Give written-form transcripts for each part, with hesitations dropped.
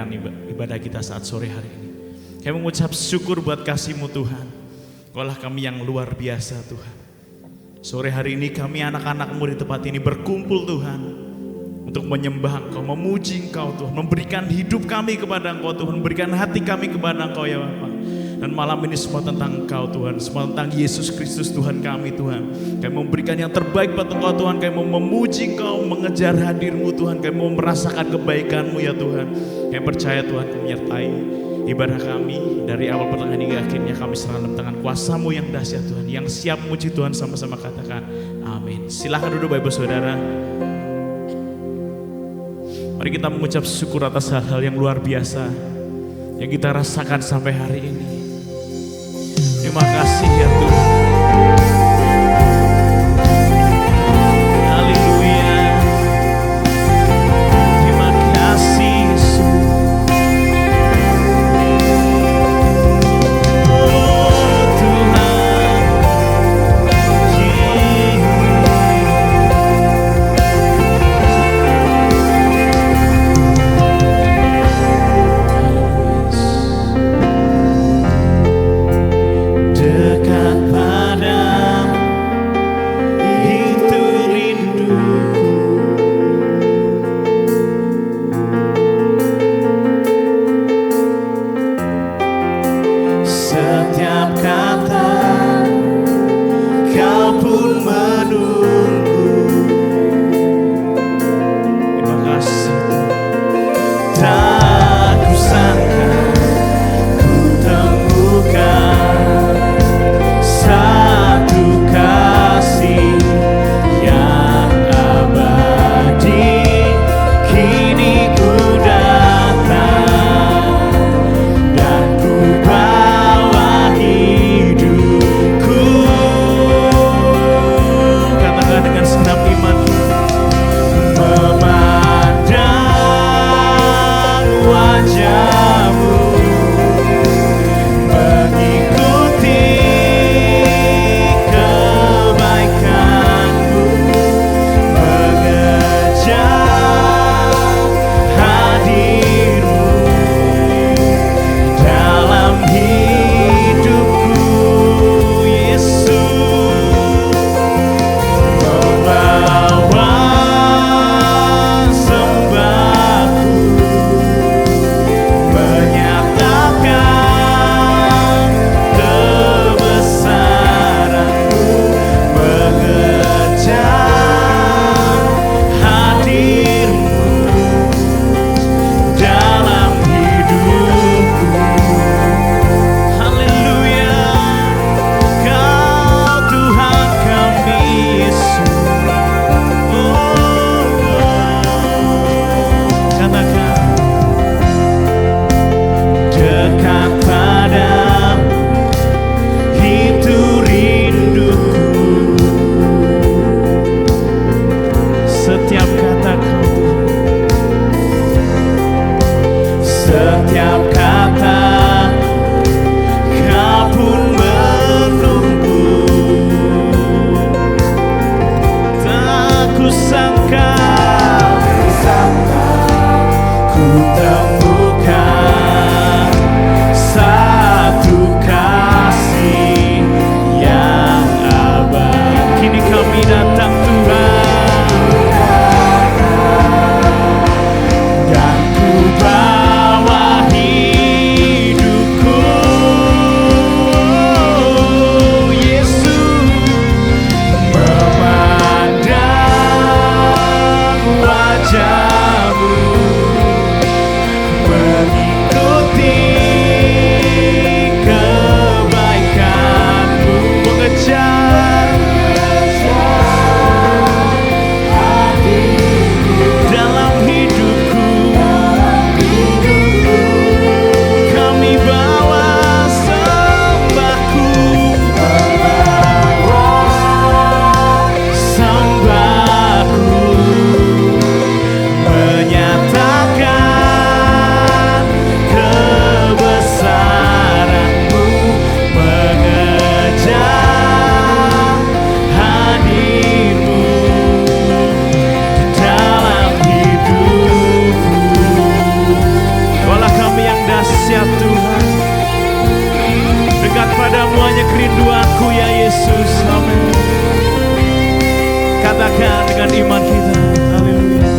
menyelesaikan ibadah kita saat sore hari ini. Kami mengucap syukur buat kasih-Mu Tuhan. Engkaulah kami yang luar biasa Tuhan. Sore hari ini kami anak-anak-Mu di tempat ini berkumpul Tuhan, untuk menyembah Engkau, memuji Engkau Tuhan, memberikan hidup kami kepada Engkau Tuhan, memberikan hati kami kepada Engkau ya Bapa. Dan malam ini semua tentang Engkau Tuhan, semua tentang Yesus Kristus Tuhan kami Tuhan. Kami memberikan yang terbaik buat Engkau Tuhan, kami mau memuji Engkau, mengejar hadir-Mu Tuhan, kami mau merasakan kebaikan-Mu ya Tuhan. Kami percaya Tuhan menyertai ibadah kami dari awal pertengahan hingga akhirnya. Kami serahkan dalam tangan kuasa-Mu yang dahsyat Tuhan, yang siap memuji Tuhan. Sama-sama katakan amin. Silakan duduk Bapak Ibu Saudara. Mari kita mengucap syukur atas hal-hal yang luar biasa yang kita rasakan sampai hari ini. Terima kasih ya Tuhan. Haleluya. Terima kasih Yesus. Oh Tuhan. Dekat Tuhan. Dekat padamu hanya kerinduanku ya Yesus. Amin. Katakan dengan iman kita. Haleluya.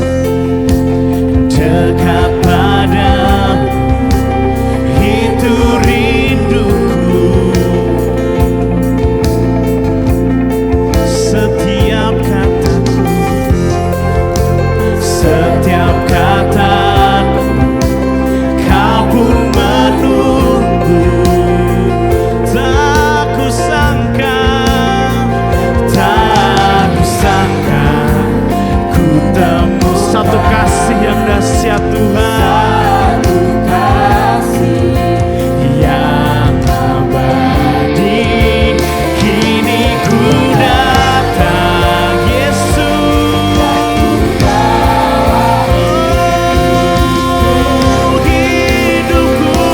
Dekat padamu itu rinduku. Setiap kataku, setiap kataku, kau pun menunggu. Tak kusangka ku temu satu kasih yang dahsyat Tuhan, satu kasih yang abadi. Kini ku datang Yesus, hidupku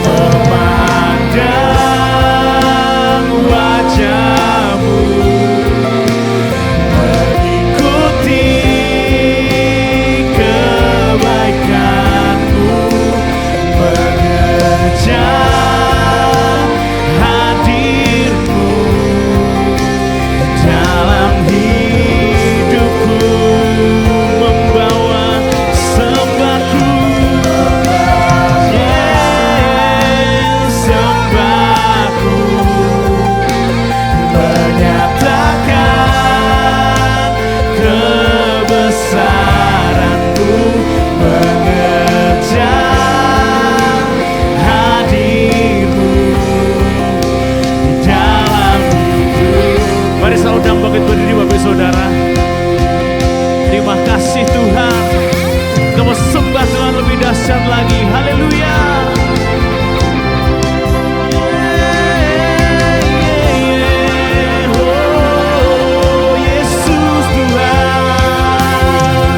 memandang wajahmu, mengikuti kebaikanmu, mengejar hadirmu dalam hidupku, membawa sembahku, sembahku, menyatakan kebesaranmu, mengejar hadirmu di dalam hidup. Mari selalu dalam bangkit berdiri Bapak Saudara. Terima kasih Tuhan, kamu sembah Tuhan lebih dahsyat lagi. Haleluya. Oh Yesus Tuhan,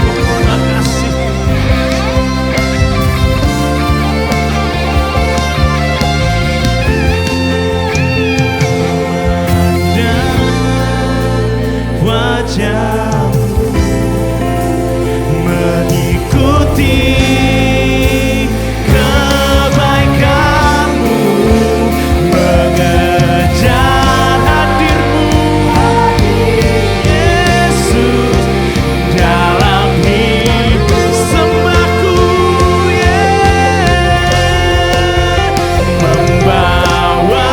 terima kasih. Dan wajahmu, mengikuti kebaikanmu, mengejar hadirmu Yesus dalam hidup. Sembahku membawa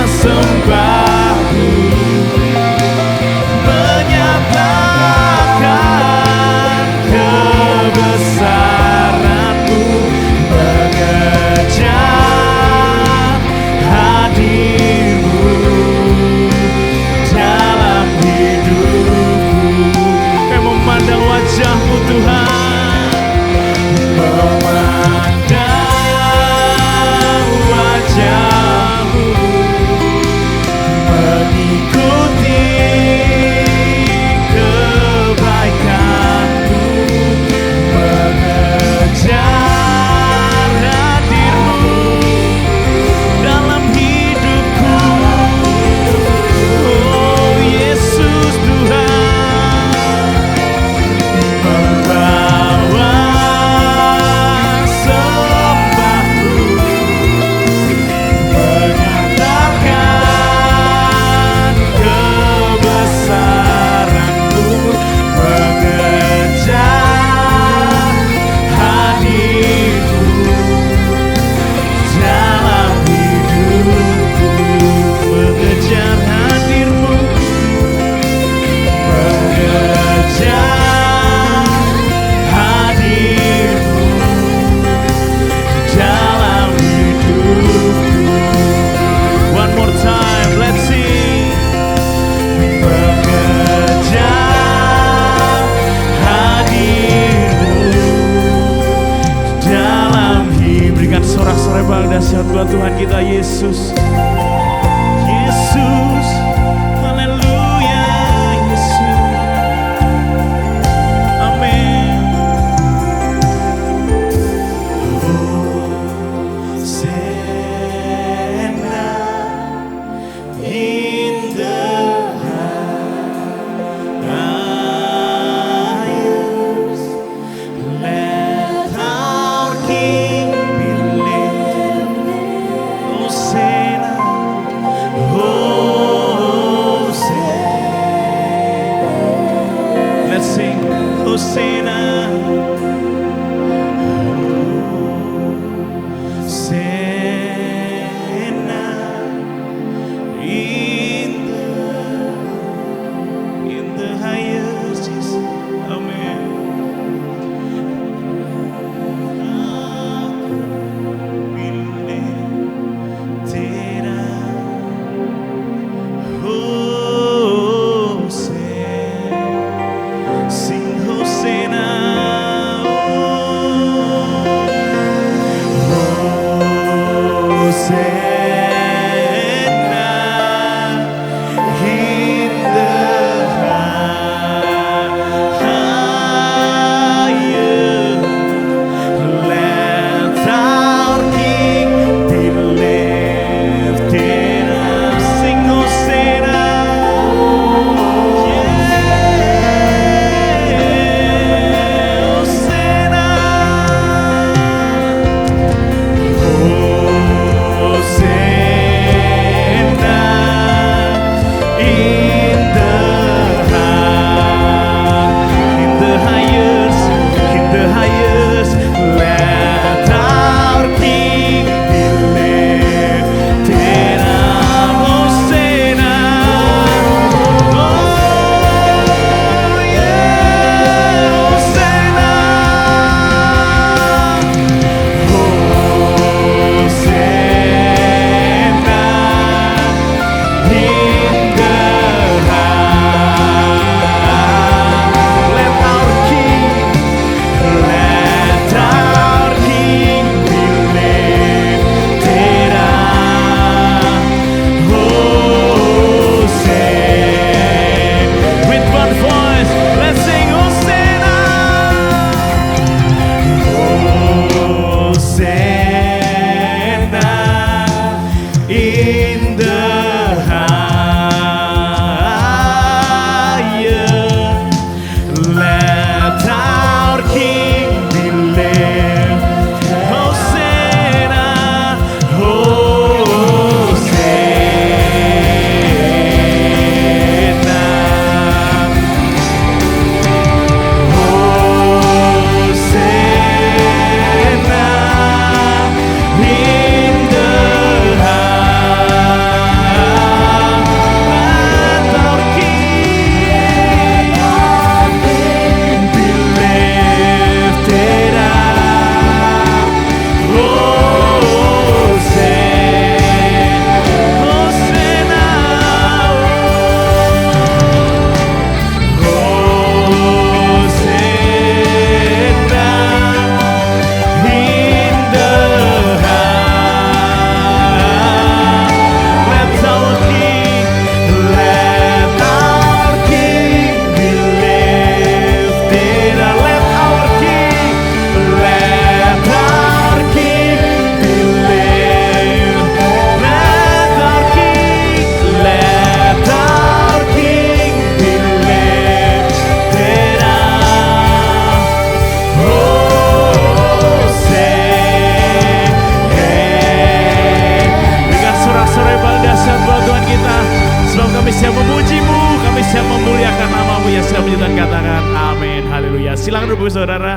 sembahku, menyatakan kebesaranmu, mengejar hadirmu dalam hidupku. Kami memandang wajahmu Tuhan, memandang wajahmu, mengikuti kebaikanmu, mengejar hadirmu dalam hidupku. Oh Yesus Tuhan, membawa sembahku, menyatakan kebesaranmu, mengejar hadirmu dalam hidupku, mengejar hadirmu, mengejar hadirmu dalam hidupku. One more time, let's sing. Mengejar hadirmu dalam hidup. Berikan sorak-sorai bang dahsyat buat Tuhan kita Yesus. Yesus, haleluya Yesus. Amin. Hosanna in the Hosanna, Hosanna in the highest, Jesus. Amen. Silakan Bapak Saudara.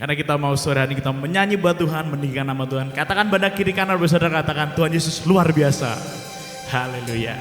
Karena kita mau sore hari kita menyanyi buat Tuhan, meninggikan nama Tuhan. Katakan pada kiri kanan Bapak Saudara, katakan Tuhan Yesus luar biasa. Haleluya.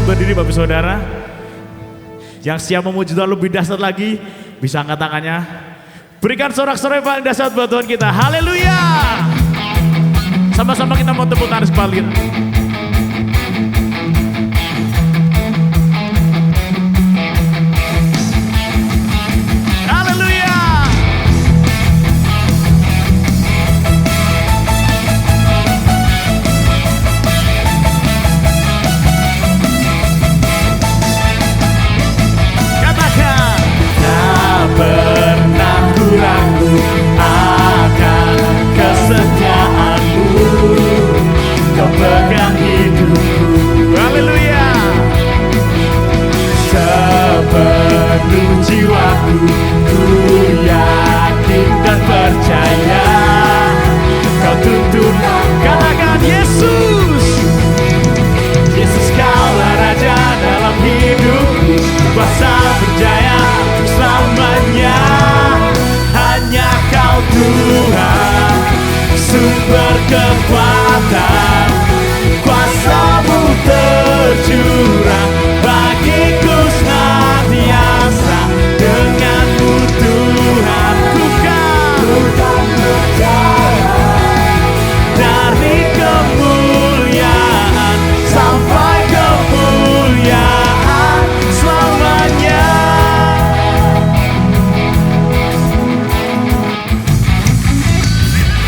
berdiri Bapak Saudara. Yang siap memuji Tuhan lebih dahsyat lagi, bisa angkat tangannya. Berikan sorak-sorai paling dahsyat buat Tuhan kita. Haleluya. Sama-sama kita mau tepuk tangan sekali. Kekuatan kuasa-Mu tercurah bagiku senantiasa, dengan-Mu Tuhan ku kan berjalan dari kemuliaan sampai kemuliaan selamanya.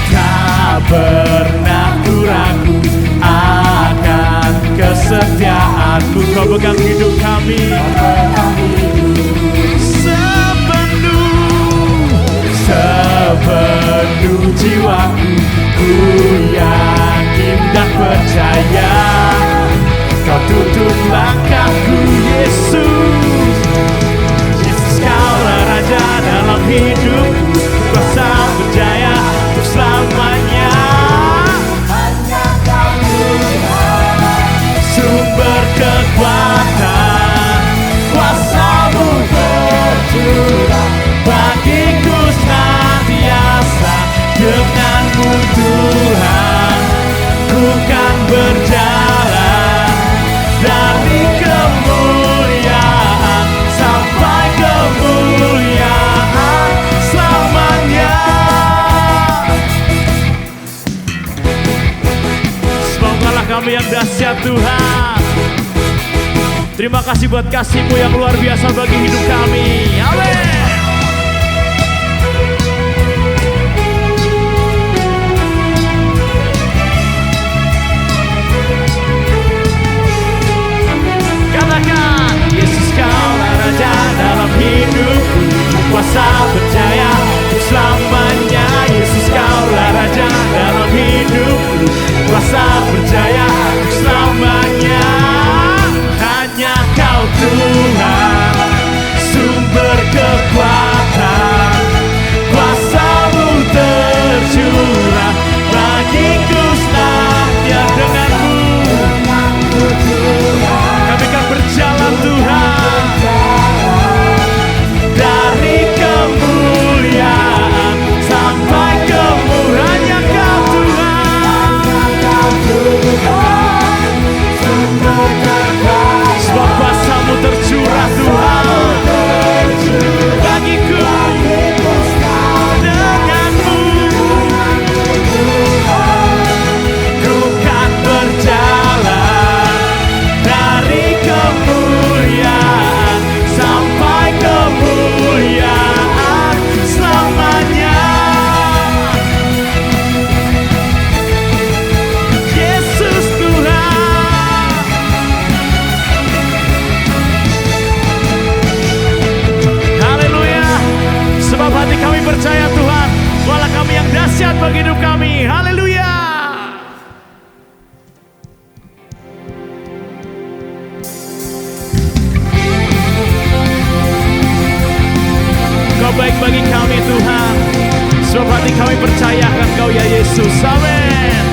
Tak pernah ku ragu akan kesetiaan-Mu. Kau pegang hidup kami sepenuh jiwaku. Ku yakin dan percaya Kau tuntun langkahku, Yesus. Yesus, Kaulah Raja dalam hidupku, kuasa berjaya untuk selamanya. Hanya Kau Tuhan, sumber kekuatan, kuasa-Mu tercurah bagiku senantiasa, dengan-Mu Tuhan ku kan berjalan dari kemuliaan sampai kemuliaan selamanya. Semogalah kami yang dahsyat Tuhan. Terima kasih buat kasih-Mu yang luar biasa bagi hidup kami. Amin. Yesus, Kaulah Raja dalam hidupku, kuasa berjaya untuk selamanya. Yesus, Kaulah Raja dalam hidupku, kuasa berjaya untuk selamanya. Hanya Kau Tuhan, sumber kekuatan, kuasa-Mu tercurah bagiku senantiasa, dengan-Mu kami kan berjalan Tuhan dari kemuliaan sampai kemuliaan. Kau Tuhan, sebab kuasa-Mu tercurah Tuhan bagiku, dengan-Mu ku kan berjalan dari kemuliaan sampai kemuliaan selamanya. Yesus Tuhan, haleluya. Sebab hati kami percaya Tuhan, walau kami yang dahsyat bagi hidup kami. Haleluya. Kau baik bagi kami Tuhan, sebab hati kami percaya akan Kau ya Yesus. Amin.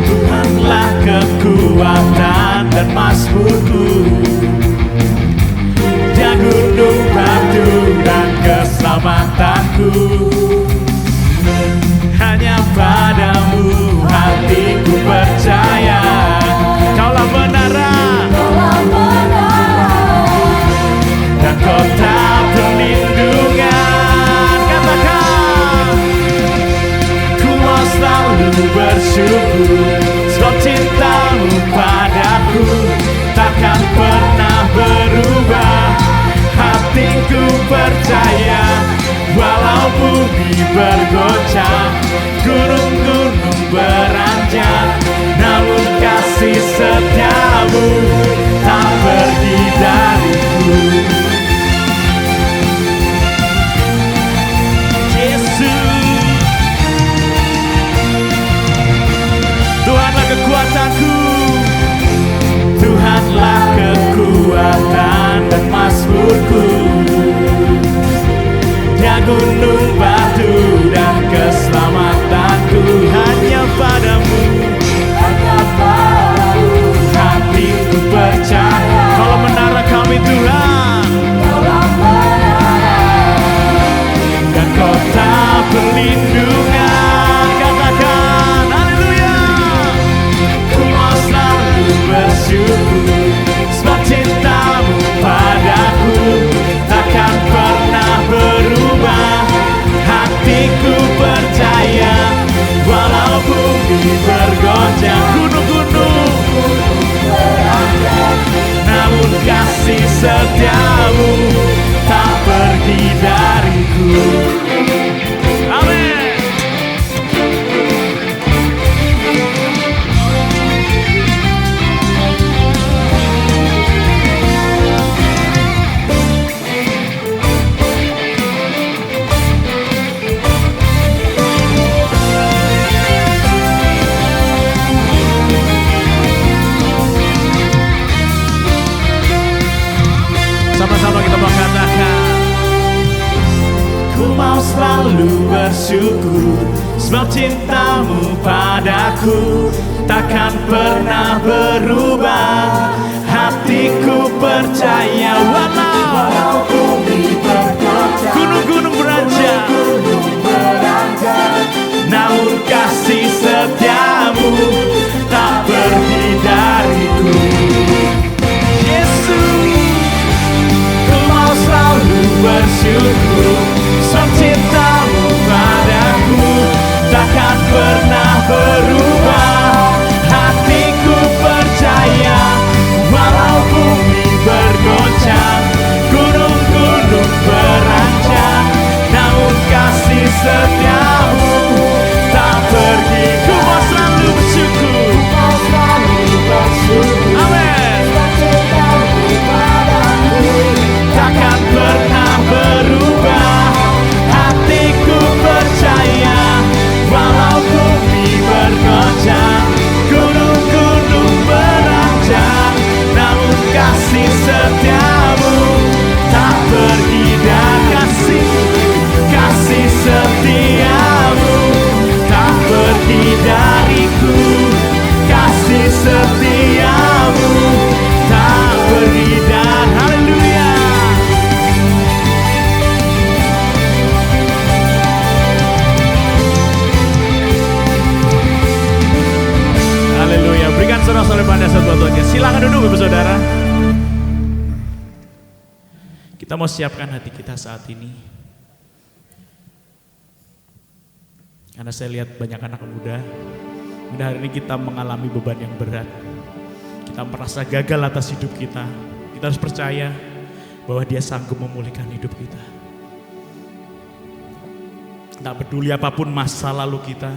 Tuhanlah kekuatan dan mazmurku, Dia gunung batu dan keselamatanku. Hanya padamu hatiku percaya, bersyukur, sebab cintamu padaku takkan pernah berubah. Hatiku percaya, walau bumi bergoncang, gunung-gunung beranjak, namun kasih setiamu tak pergi dariku. Yesus, Tuhanlah kekuatanku, Tuhanlah kekuatan dan mazmurku. Dia gunung batu dan keselamatanku, hanya padamu, hanya padamu. Hatiku percaya, kalau menara kami Tuhan, dan kota perlindungan. Katakan haleluya. Ku mau selalu bersyukur, sebab cintamu padaku takkan pernah berubah. Hatiku percaya, walau bumi bergoncang, gunung-gunung beranjak, namun kasih setiamu tak pergi dariku. Amin. Sama-sama kita mengatakan, ku mau selalu bersyukur, sebab cintamu padaku takkan pernah berubah. Hatiku percaya, walau bumi bergoncang, gunung-gunung beranjak, namun kasih setiamu tak pergi dariku. Selalu bersyukur, sebab cintamu padaku takkan pernah berubah. Hatiku percaya, walau bumi bergoncang, gunung-gunung beranjak, namun kasih setiamu tak pergi. Ku mau selalu bersyukur, amin. Takkan pernah berubah. Hatiku percaya, walau bumi bergoncang, gunung-gunung beranjak, namun kasih setiamu tak pergi. Dan kasih setiamu tak pergi dariku. Kasih setiamu tak pergi. Dan haleluya. Haleluya. Berikan sorak-sorai pada satu-satunya. Silakan duduk Bapak Saudara. Kita mau siapkan hati kita saat ini. Karena saya lihat banyak anak muda. Mudah hari ini kita mengalami beban yang berat. Kita merasa gagal atas hidup kita. Kita harus percaya bahwa Dia sanggup memulihkan hidup kita. Tak peduli apapun masa lalu kita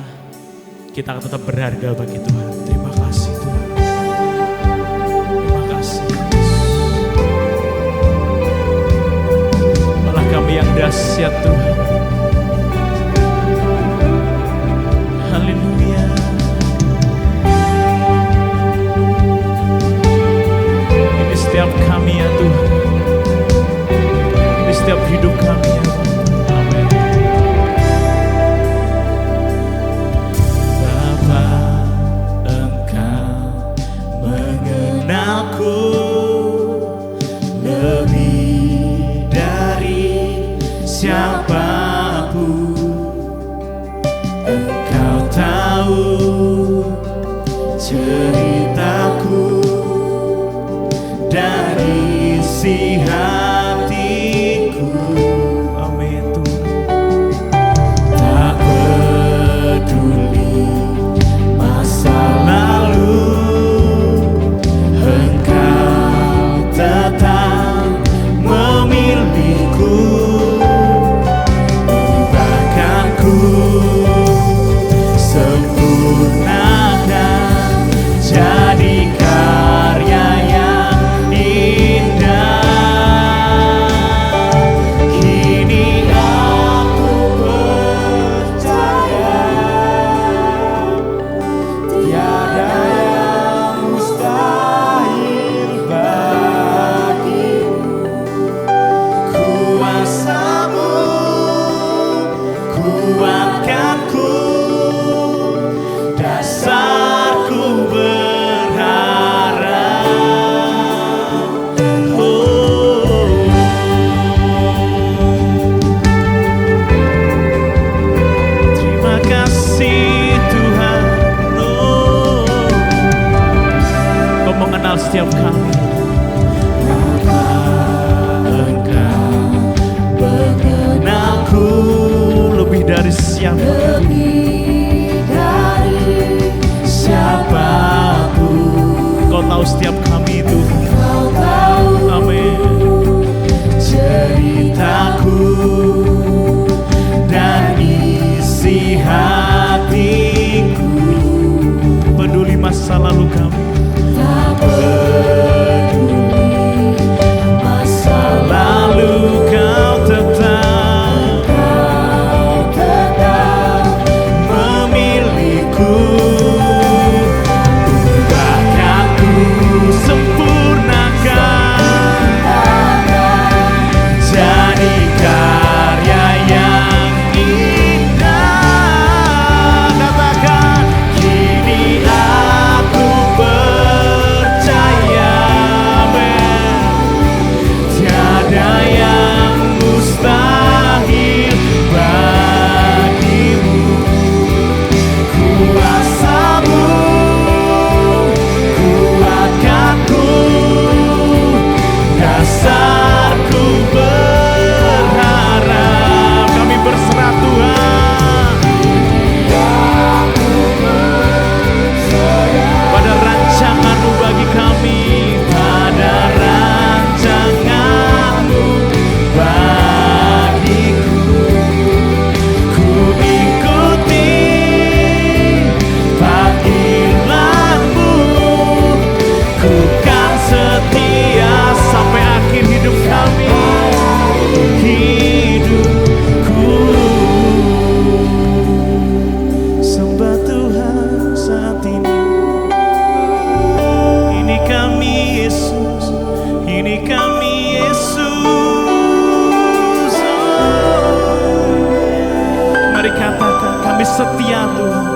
akan tetap berharga bagi Tuhan. Terima kasih Tuhan. Terima kasih. Allah kami yang dahsyat Tuhan. Haleluya. Ini setiap kami ya Tuhan. Ini setiap hidup kami ya Tuhan. Amin. Bapa, Engkau mengenalku lebih dari siapapun. Engkau tahu ceritaku dari isi hatiku. Amin Tuhan. Tak peduli setiap kami. Engkau mengenalku lebih dari siapa, siapapun. Kau tahu setiap kami itu. Amin. Ceritaku dan isi hatiku, peduli masa lalu kami. Tak peduli masa lalu, kau tetap memilihku. Bahkan ku sempurnakan jadi karya yang indah. Katakan, kini aku percaya, tiada yang mustahil bagimu. Kuasamu kuatkanku, dasarku berharap. Kami berserah Tuhan pada rancangan-Mu bagi kami, pada rancangan-Mu bagiku. Ku ikuti panggilan-Mu, ku kan setia sampai akhir hidup kami. Hidupku sembah Tuhan saat ini. Ini kami Yesus, ini kami Yesus. Mari katakan, kami setia Tuhan.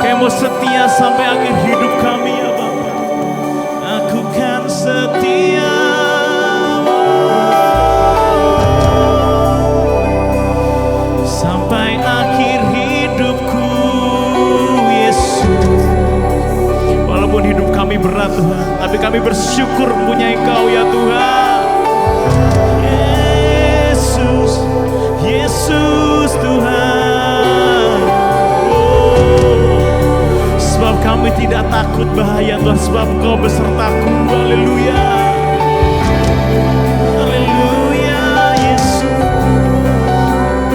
Kami mau setia sampai akhir hidup kami ya Bapa. Aku kan setia sampai akhir hidupku, Yesus. Walaupun hidup kami berat Tuhan, tapi kami bersyukur punya Engkau ya Tuhan. Yesus, Yesus Tuhan. Sebab kami tidak takut bahaya Tuhan, sebab Engkau besertaku. Haleluya, haleluya Yesus.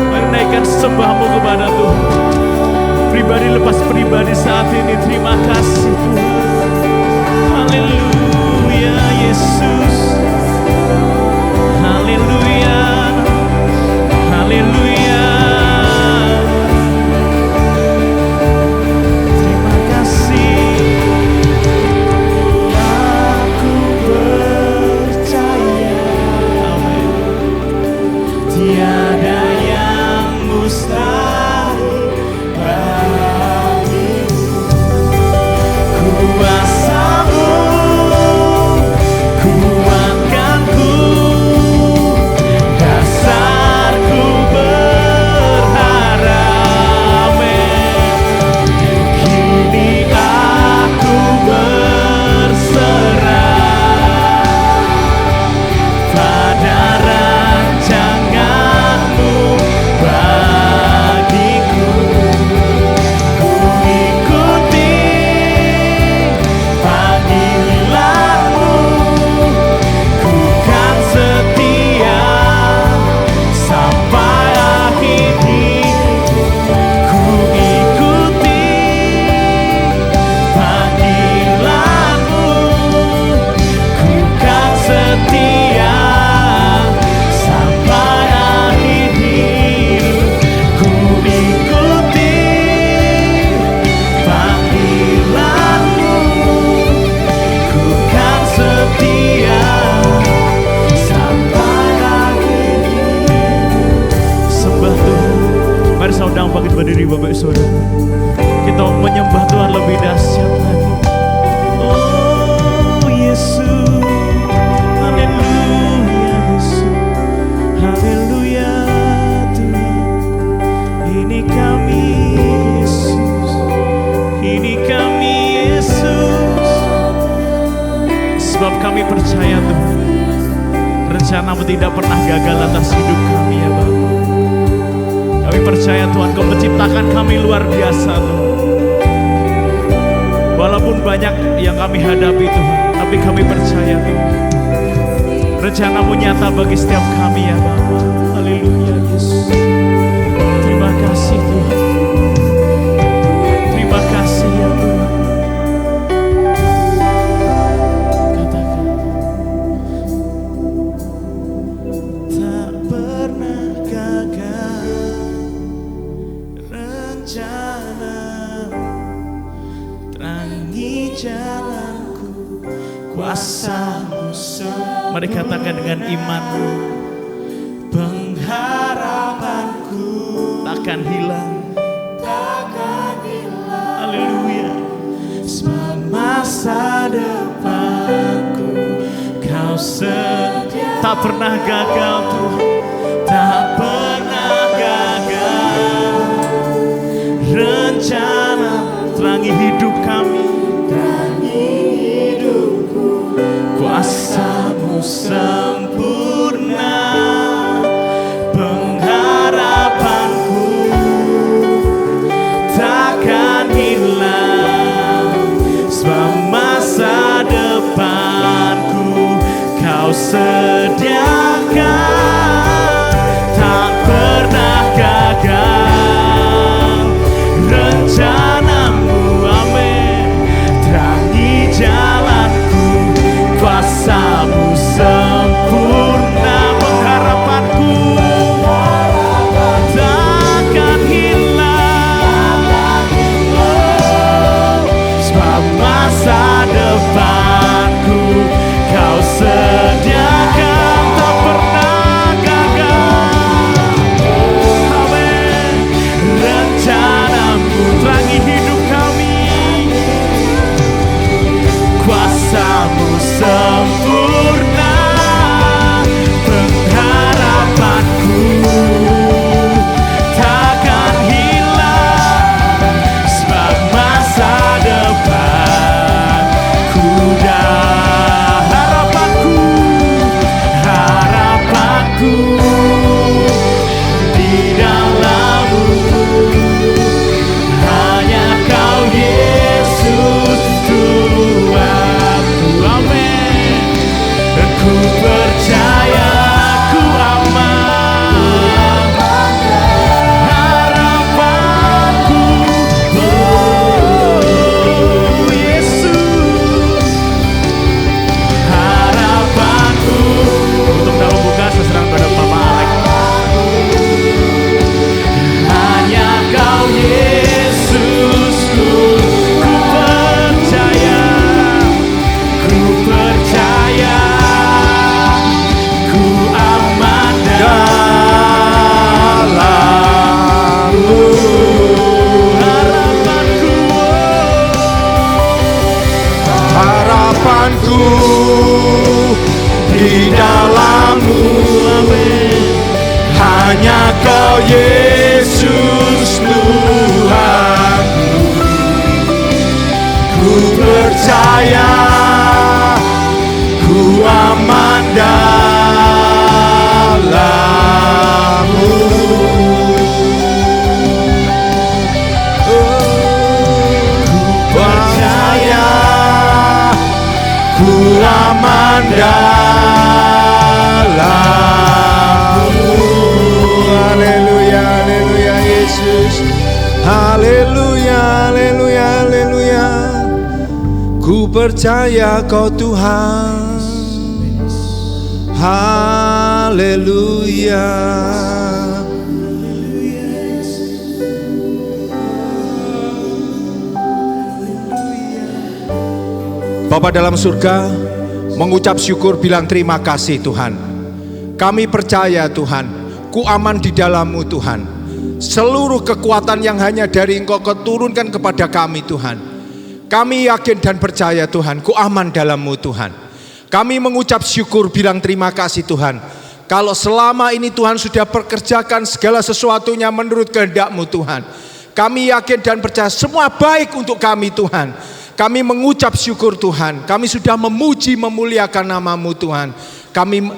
Mari naikkan sembahmu kepada Tuhan, pribadi lepas pribadi saat ini. Terima kasih Tuhan. Haleluya Yesus. Haleluya, haleluya. Terima kasih. Aku percaya, amin, tiada yang mustahil bagimu. Kuasamu kuatkanku, dasarku berharap. Kini aku berserah pada rancangan-Mu bagiku. Ku ikuti panggilan-Mu, ku kan setia sampai akhir hidup. Ku ikuti panggilan-Mu, ku kan setia sampai akhir hidup. Ku ikuti panggilan-Mu, ku kan setia sampai akhir hidup. Sembah Tuhan. Mari saudara bangkit berdiri Bapak Saudara. Kita menyembah Tuhan lebih dahsyat lagi. Oh Yesus, haleluya Yesus, haleluya Tuhan. Ini kami Yesus, ini kami Yesus. percaya Tuhan, rencana-Mu tidak pernah gagal atas hidup kami ya Bapa. Kami percaya Tuhan, Kau menciptakan kami luar biasa Tuhan. Walaupun banyak yang kami hadapi Tuhan, tapi kami percaya Tuhan, rencana-Mu nyata bagi setiap kami ya Bapa. Haleluya Yesus. Terima kasih Tuhan. Terima kasih ya Tuhan. Katakan. Tak pernah gagal rencana, terangi jalanku, kuasa-Mu. Mari katakan dengan iman, pengharapanku takkan hilang. Haleluya. Semasa depanku Kau sedia. Tak pernah gagal Tuhan, tak pernah gagal rencana, terangi hidup kami, terangi hidupku, kuasa-Mu sempurna, pengharapanku takkan hilang. Semasa depanku Kau sediakan, tak pernah gagal rencana-Mu, amin. Terangi jalanku, kuasa-Mu sempurna, pengharapanku takkan hilang. Sebab masa depanku Kau sediakan, tak pernah gagal. Amin. Rencana-Mu terangi hidup kami, kuasa-Mu sempurna, pengharapanku takkan hilang. Sebab masa depanku dan harapanku di dalam-Mu. Hanya Kau Yesus Tuhanku, amin. Ku percaya, ku aman, harapanku, oh Yesus, harapanku. Untuk dalam buka seserang pada Bapak Alek. Hanya Kau Yesus, ku percaya, ku percaya, ku aman dalam-Mu. Harapanku di dalam-Mu, Amin. hanya Kau Yesus Tuhanku. Ku percaya, ku aman dalam-Mu. Percaya, ku aman dalam-Mu. Haleluya, haleluya Yesus. Haleluya, haleluya, haleluya. Ku percaya Kau Tuhan. Haleluya. Bapa dalam surga, mengucap syukur, bilang terima kasih Tuhan. Kami percaya Tuhan, ku aman di dalam-Mu Tuhan. Seluruh kekuatan yang hanya dari Engkau Kau turunkan kepada kami Tuhan. Kami yakin dan percaya Tuhan, ku aman dalam-Mu Tuhan. Kami mengucap syukur, bilang terima kasih Tuhan. Kalau selama ini Tuhan sudah pekerjakan segala sesuatunya menurut kehendak-Mu Tuhan. Kami yakin dan percaya semua baik untuk kami Tuhan. Kami mengucap syukur Tuhan. Kami sudah memuji memuliakan nama-Mu Tuhan. Kami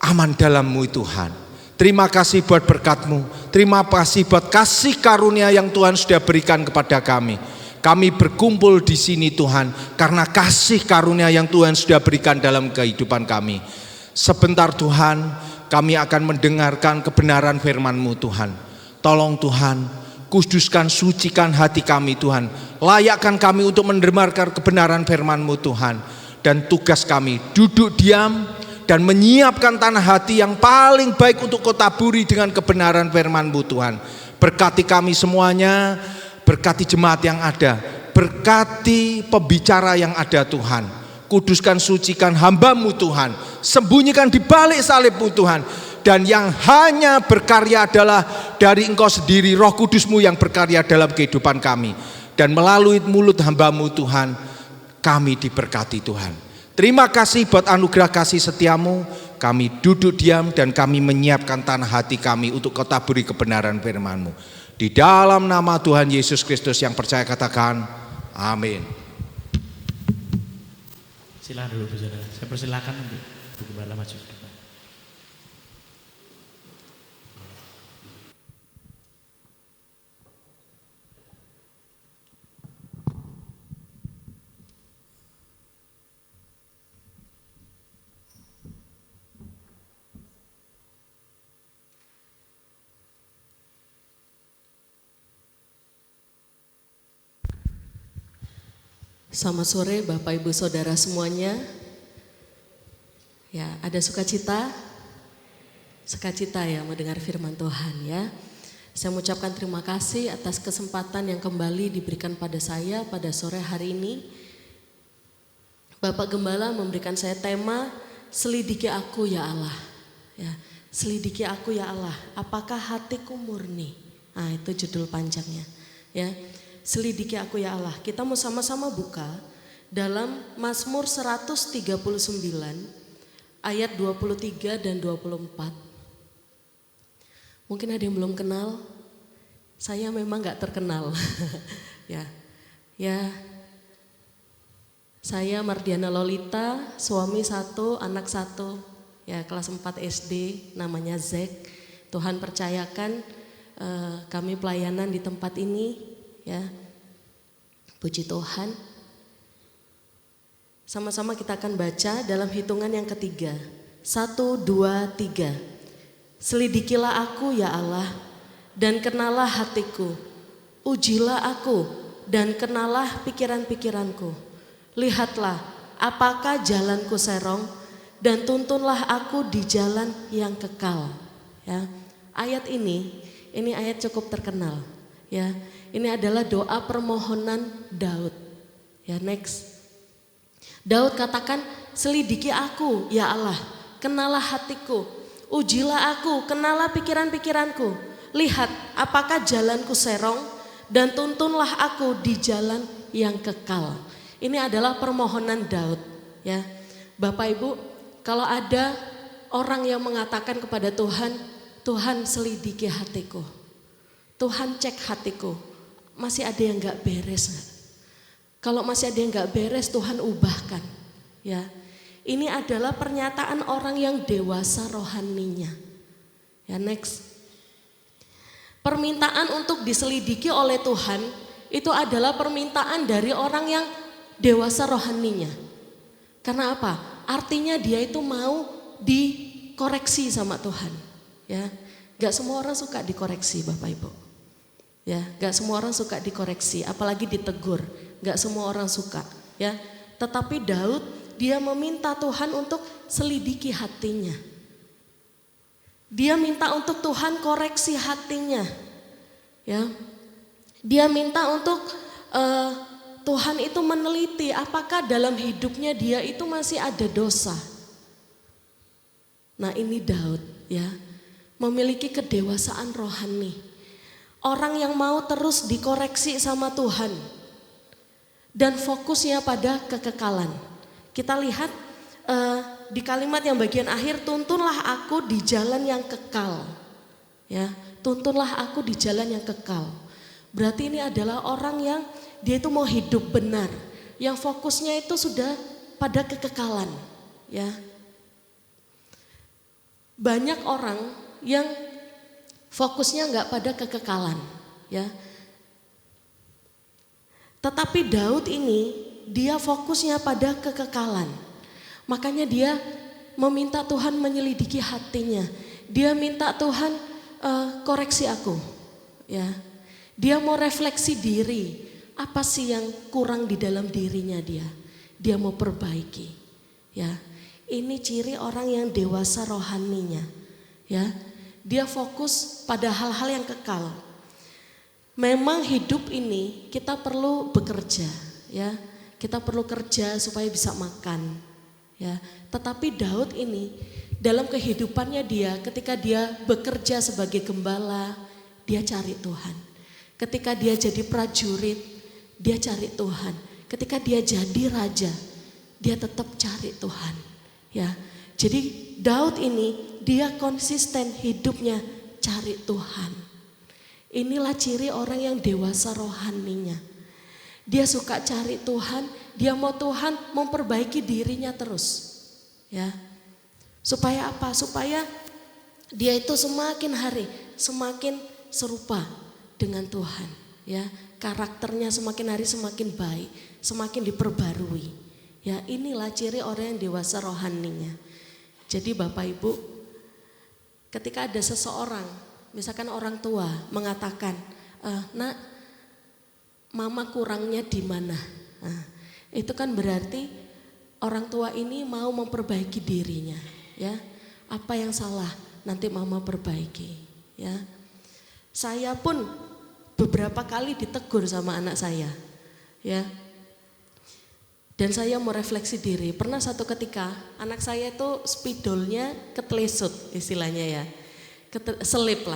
aman dalam-Mu Tuhan. Terima kasih buat berkat-Mu. Terima kasih buat kasih karunia yang Tuhan sudah berikan kepada kami. Kami berkumpul di sini Tuhan karena kasih karunia yang Tuhan sudah berikan dalam kehidupan kami. Sebentar Tuhan, kami akan mendengarkan kebenaran firman-Mu Tuhan. Tolong Tuhan, kuduskan, sucikan hati kami Tuhan. Layakkan kami untuk mendengarkan kebenaran firman-Mu Tuhan. Dan tugas kami duduk diam dan menyiapkan tanah hati yang paling baik untuk Kau taburi dengan kebenaran firman-Mu Tuhan. Berkati kami semuanya, berkati jemaat yang ada, berkati pembicara yang ada Tuhan. Kuduskan, sucikan hamba-Mu Tuhan, sembunyikan di balik salib-Mu Tuhan. Dan yang hanya berkarya adalah dari Engkau sendiri, Roh Kudus-Mu yang berkarya dalam kehidupan kami. Dan melalui mulut hamba-Mu Tuhan, kami diberkati Tuhan. Terima kasih buat anugerah kasih setia-Mu. Kami duduk diam dan kami menyiapkan tanah hati kami untuk Kau taburi kebenaran firman-Mu. Di dalam nama Tuhan Yesus Kristus yang percaya katakan, amin. Silakan dulu Bu Saudara. Saya persilakan untuk Bu Gembala maju ke depan. Selamat sore Bapak Ibu Saudara semuanya. Ya, ada sukacita ya mendengar firman Tuhan ya. Saya mengucapkan terima kasih atas kesempatan yang kembali diberikan pada saya pada sore hari ini. Bapak Gembala memberikan saya tema selidiki aku ya Allah. Ya, selidiki aku ya Allah, apakah hatiku murni? Nah, itu judul panjangnya. Ya. Selidiki aku ya Allah. Kita mau sama-sama buka dalam Mazmur 139 ayat 23 dan 24. Mungkin ada yang belum kenal. Saya memang gak terkenal. Ya. Saya Mardiana Lolita, suami 1, anak 1. Ya, kelas 4 SD, namanya Zek. Tuhan percayakan kami pelayanan di tempat ini. Ya, puji Tuhan. Sama-sama kita akan baca dalam hitungan yang ketiga. 1, 2, 3. Selidikilah aku ya Allah, dan kenalah hatiku. Ujilah aku, dan kenalah pikiran-pikiranku. Lihatlah, apakah jalanku serong, dan tuntunlah aku di jalan yang kekal. Ya, ayat ini ayat cukup terkenal. Ya. Ini adalah doa permohonan Daud. Ya, next. Daud katakan, selidiki aku ya Allah, kenalah hatiku, ujilah aku, kenalah pikiran-pikiranku. Lihat apakah jalanku serong, dan tuntunlah aku di jalan yang kekal. Ini adalah permohonan Daud. Ya, Bapak Ibu, kalau ada orang yang mengatakan kepada Tuhan, Tuhan selidiki hatiku, Tuhan cek hatiku, masih ada yang gak beres gak? Kalau masih ada yang gak beres, Tuhan ubahkan. Ya, ini adalah pernyataan orang yang dewasa rohaninya. Ya, next. Permintaan untuk diselidiki oleh Tuhan itu adalah permintaan dari orang yang dewasa rohaninya. Karena apa? Artinya dia itu mau dikoreksi sama Tuhan. Ya, gak semua orang suka dikoreksi Bapak Ibu. Ya, gak semua orang suka dikoreksi, apalagi ditegur. Gak semua orang suka. Ya, tetapi Daud dia meminta Tuhan untuk selidiki hatinya. Dia minta untuk Tuhan koreksi hatinya. Ya, dia minta untuk Tuhan itu meneliti apakah dalam hidupnya dia itu masih ada dosa. Nah, ini Daud ya, memiliki kedewasaan rohani. Orang yang mau terus dikoreksi sama Tuhan dan fokusnya pada kekekalan. Kita lihat di kalimat yang bagian akhir, tuntunlah aku di jalan yang kekal. Ya, tuntunlah aku di jalan yang kekal. Berarti ini adalah orang yang dia itu mau hidup benar, yang fokusnya itu sudah pada kekekalan, ya. Banyak orang yang fokusnya nggak pada kekekalan, ya. Tetapi Daud ini dia fokusnya pada kekekalan. Makanya dia meminta Tuhan menyelidiki hatinya. Dia minta Tuhan koreksi aku, ya. Dia mau refleksi diri, apa sih yang kurang di dalam dirinya dia. Dia mau perbaiki, ya. Ini ciri orang yang dewasa rohaninya, ya. Dia fokus pada hal-hal yang kekal. Memang hidup ini kita perlu bekerja, ya. Kita perlu kerja supaya bisa makan, ya. Tetapi Daud ini dalam kehidupannya dia, ketika dia bekerja sebagai gembala, dia cari Tuhan. Ketika dia jadi prajurit, dia cari Tuhan. Ketika dia jadi raja, dia tetap cari Tuhan, ya. Jadi Daud ini dia konsisten hidupnya cari Tuhan. Inilah ciri orang yang dewasa rohaninya. Dia suka cari Tuhan, dia mau Tuhan memperbaiki dirinya terus. Ya. Supaya apa? Supaya dia itu semakin hari semakin serupa dengan Tuhan, ya. Karakternya semakin hari semakin baik, semakin diperbarui. Ya, inilah ciri orang yang dewasa rohaninya. Jadi Bapak Ibu, ketika ada seseorang, misalkan orang tua mengatakan, "Nak, mama kurangnya di mana?" Nah, itu kan berarti orang tua ini mau memperbaiki dirinya, ya. Apa yang salah nanti mama perbaiki, ya. Saya pun beberapa kali ditegur sama anak saya, ya. Dan saya mau refleksi diri. Pernah satu ketika anak saya itu spidolnya ketelesut istilahnya, ya. Selip.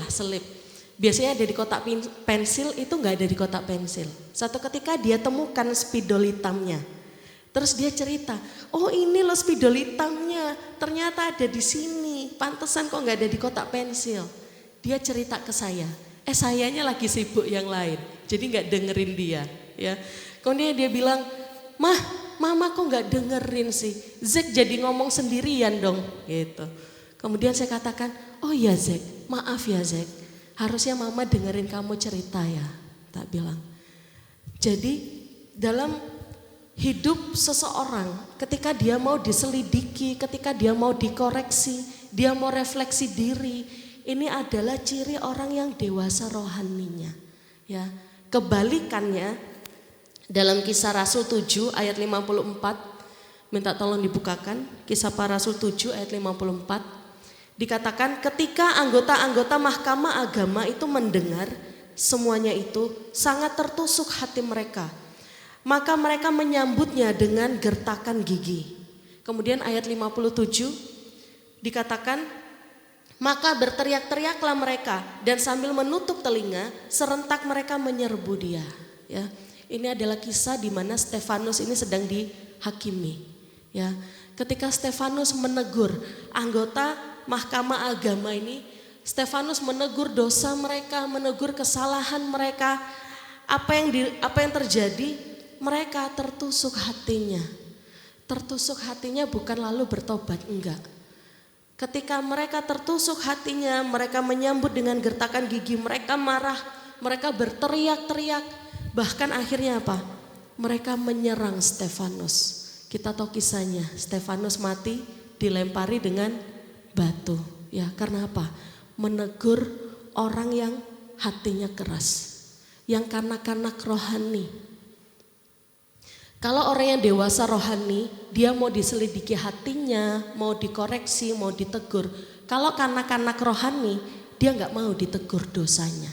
Biasanya ada di kotak pensil, itu nggak ada di kotak pensil. Satu ketika dia temukan spidol hitamnya. Terus dia cerita, "Oh, ini loh spidol hitamnya, ternyata ada di sini. Pantesan kok nggak ada di kotak pensil." Dia cerita ke saya. Sayanya lagi sibuk yang lain, jadi nggak dengerin dia, ya. Kemudian dia bilang, Mama kok nggak dengerin sih? Zek jadi ngomong sendirian dong, gitu. Kemudian saya katakan, "Oh ya Zek, maaf ya Zek. Harusnya mama dengerin kamu cerita ya." Tak bilang. Jadi dalam hidup seseorang, ketika dia mau diselidiki, ketika dia mau dikoreksi, dia mau refleksi diri, ini adalah ciri orang yang dewasa rohaninya, ya. Kebalikannya dalam Kisah Rasul 7 ayat 54, minta tolong dibukakan, Kisah Para Rasul 7 ayat 54, dikatakan ketika anggota-anggota Mahkamah Agama itu mendengar semuanya itu sangat tertusuk hati mereka. Maka mereka menyambutnya dengan gertakan gigi. Kemudian ayat 57 dikatakan, maka berteriak-teriaklah mereka dan sambil menutup telinga serentak mereka menyerbu dia, ya. Ini adalah kisah di mana Stefanus ini sedang dihakimi, ya. Ketika Stefanus menegur anggota Mahkamah Agama ini, Stefanus menegur dosa mereka, menegur kesalahan mereka. Apa yang terjadi? Mereka tertusuk hatinya. Tertusuk hatinya bukan lalu bertobat, enggak. Ketika mereka tertusuk hatinya, mereka menyambut dengan gertakan gigi, mereka marah, mereka berteriak-teriak. Bahkan akhirnya apa? Mereka menyerang Stefanus. Kita tahu kisahnya, Stefanus mati dilempari dengan batu. Ya, karena apa? Menegur orang yang hatinya keras, yang kanak-kanak rohani. Kalau orang yang dewasa rohani, dia mau diselidiki hatinya, mau dikoreksi, mau ditegur. Kalau kanak-kanak rohani, dia nggak mau ditegur dosanya,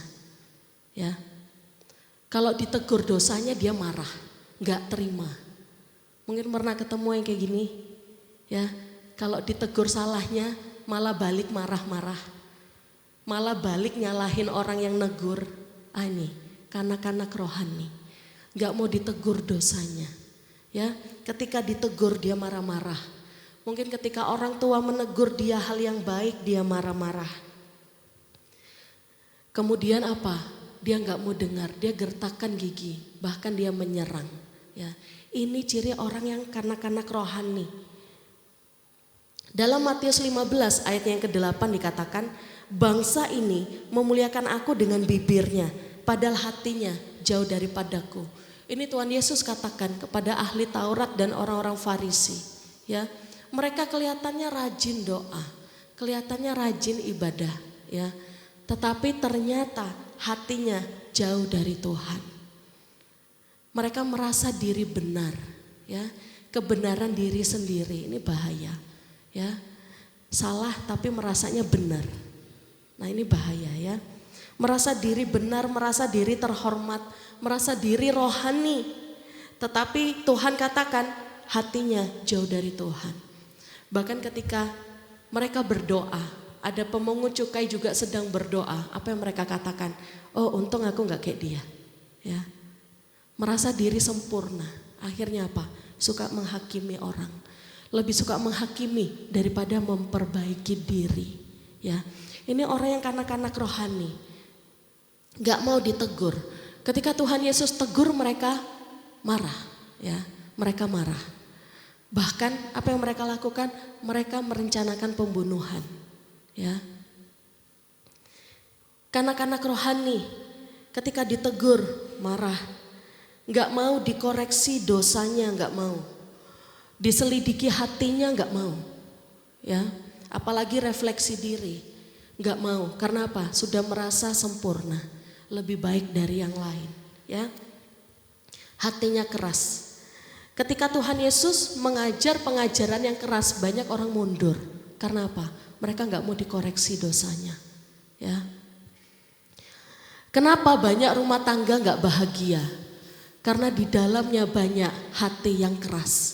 ya. Kalau ditegur dosanya dia marah, nggak terima. Mungkin pernah ketemu yang kayak gini, ya. Kalau ditegur salahnya malah balik marah-marah, malah balik nyalahin orang yang negur. Ini kanak-kanak rohani, nggak mau ditegur dosanya, ya. Ketika ditegur dia marah-marah. Mungkin ketika orang tua menegur dia hal yang baik dia marah-marah. Kemudian apa? Dia nggak mau dengar, dia gertakkan gigi, bahkan dia menyerang. Ya, ini ciri orang yang kanak-kanak rohani. Dalam Matius 15 ayat yang ke-8 dikatakan, bangsa ini memuliakan aku dengan bibirnya, padahal hatinya jauh daripadaku. Ini Tuhan Yesus katakan kepada ahli Taurat dan orang-orang Farisi. Ya, mereka kelihatannya rajin doa, kelihatannya rajin ibadah. Ya, tetapi ternyata hatinya jauh dari Tuhan. Mereka merasa diri benar, ya, kebenaran diri sendiri, ini bahaya. Ya, salah tapi merasanya benar. Nah ini bahaya ya. Merasa diri benar, merasa diri terhormat, merasa diri rohani. Tetapi Tuhan katakan hatinya jauh dari Tuhan. Bahkan ketika mereka berdoa, ada pemungut cukai juga sedang berdoa. Apa yang mereka katakan? Oh untung aku gak kayak dia. Ya, merasa diri sempurna. Akhirnya apa? Suka menghakimi orang. Lebih suka menghakimi daripada memperbaiki diri. Ya, ini orang yang kanak-kanak rohani, gak mau ditegur. Ketika Tuhan Yesus tegur mereka marah, ya, mereka marah. Bahkan apa yang mereka lakukan? Mereka merencanakan pembunuhan. Ya, kanak-kanak rohani ketika ditegur marah, gak mau dikoreksi dosanya, gak mau. Diselidiki hatinya nggak mau, ya, apalagi refleksi diri, nggak mau. Karena apa? Sudah merasa sempurna, lebih baik dari yang lain, ya. Hatinya keras. Ketika Tuhan Yesus mengajar pengajaran yang keras, banyak orang mundur. Karena apa? Mereka nggak mau dikoreksi dosanya, ya. Kenapa banyak rumah tangga nggak bahagia? Karena di dalamnya banyak hati yang keras.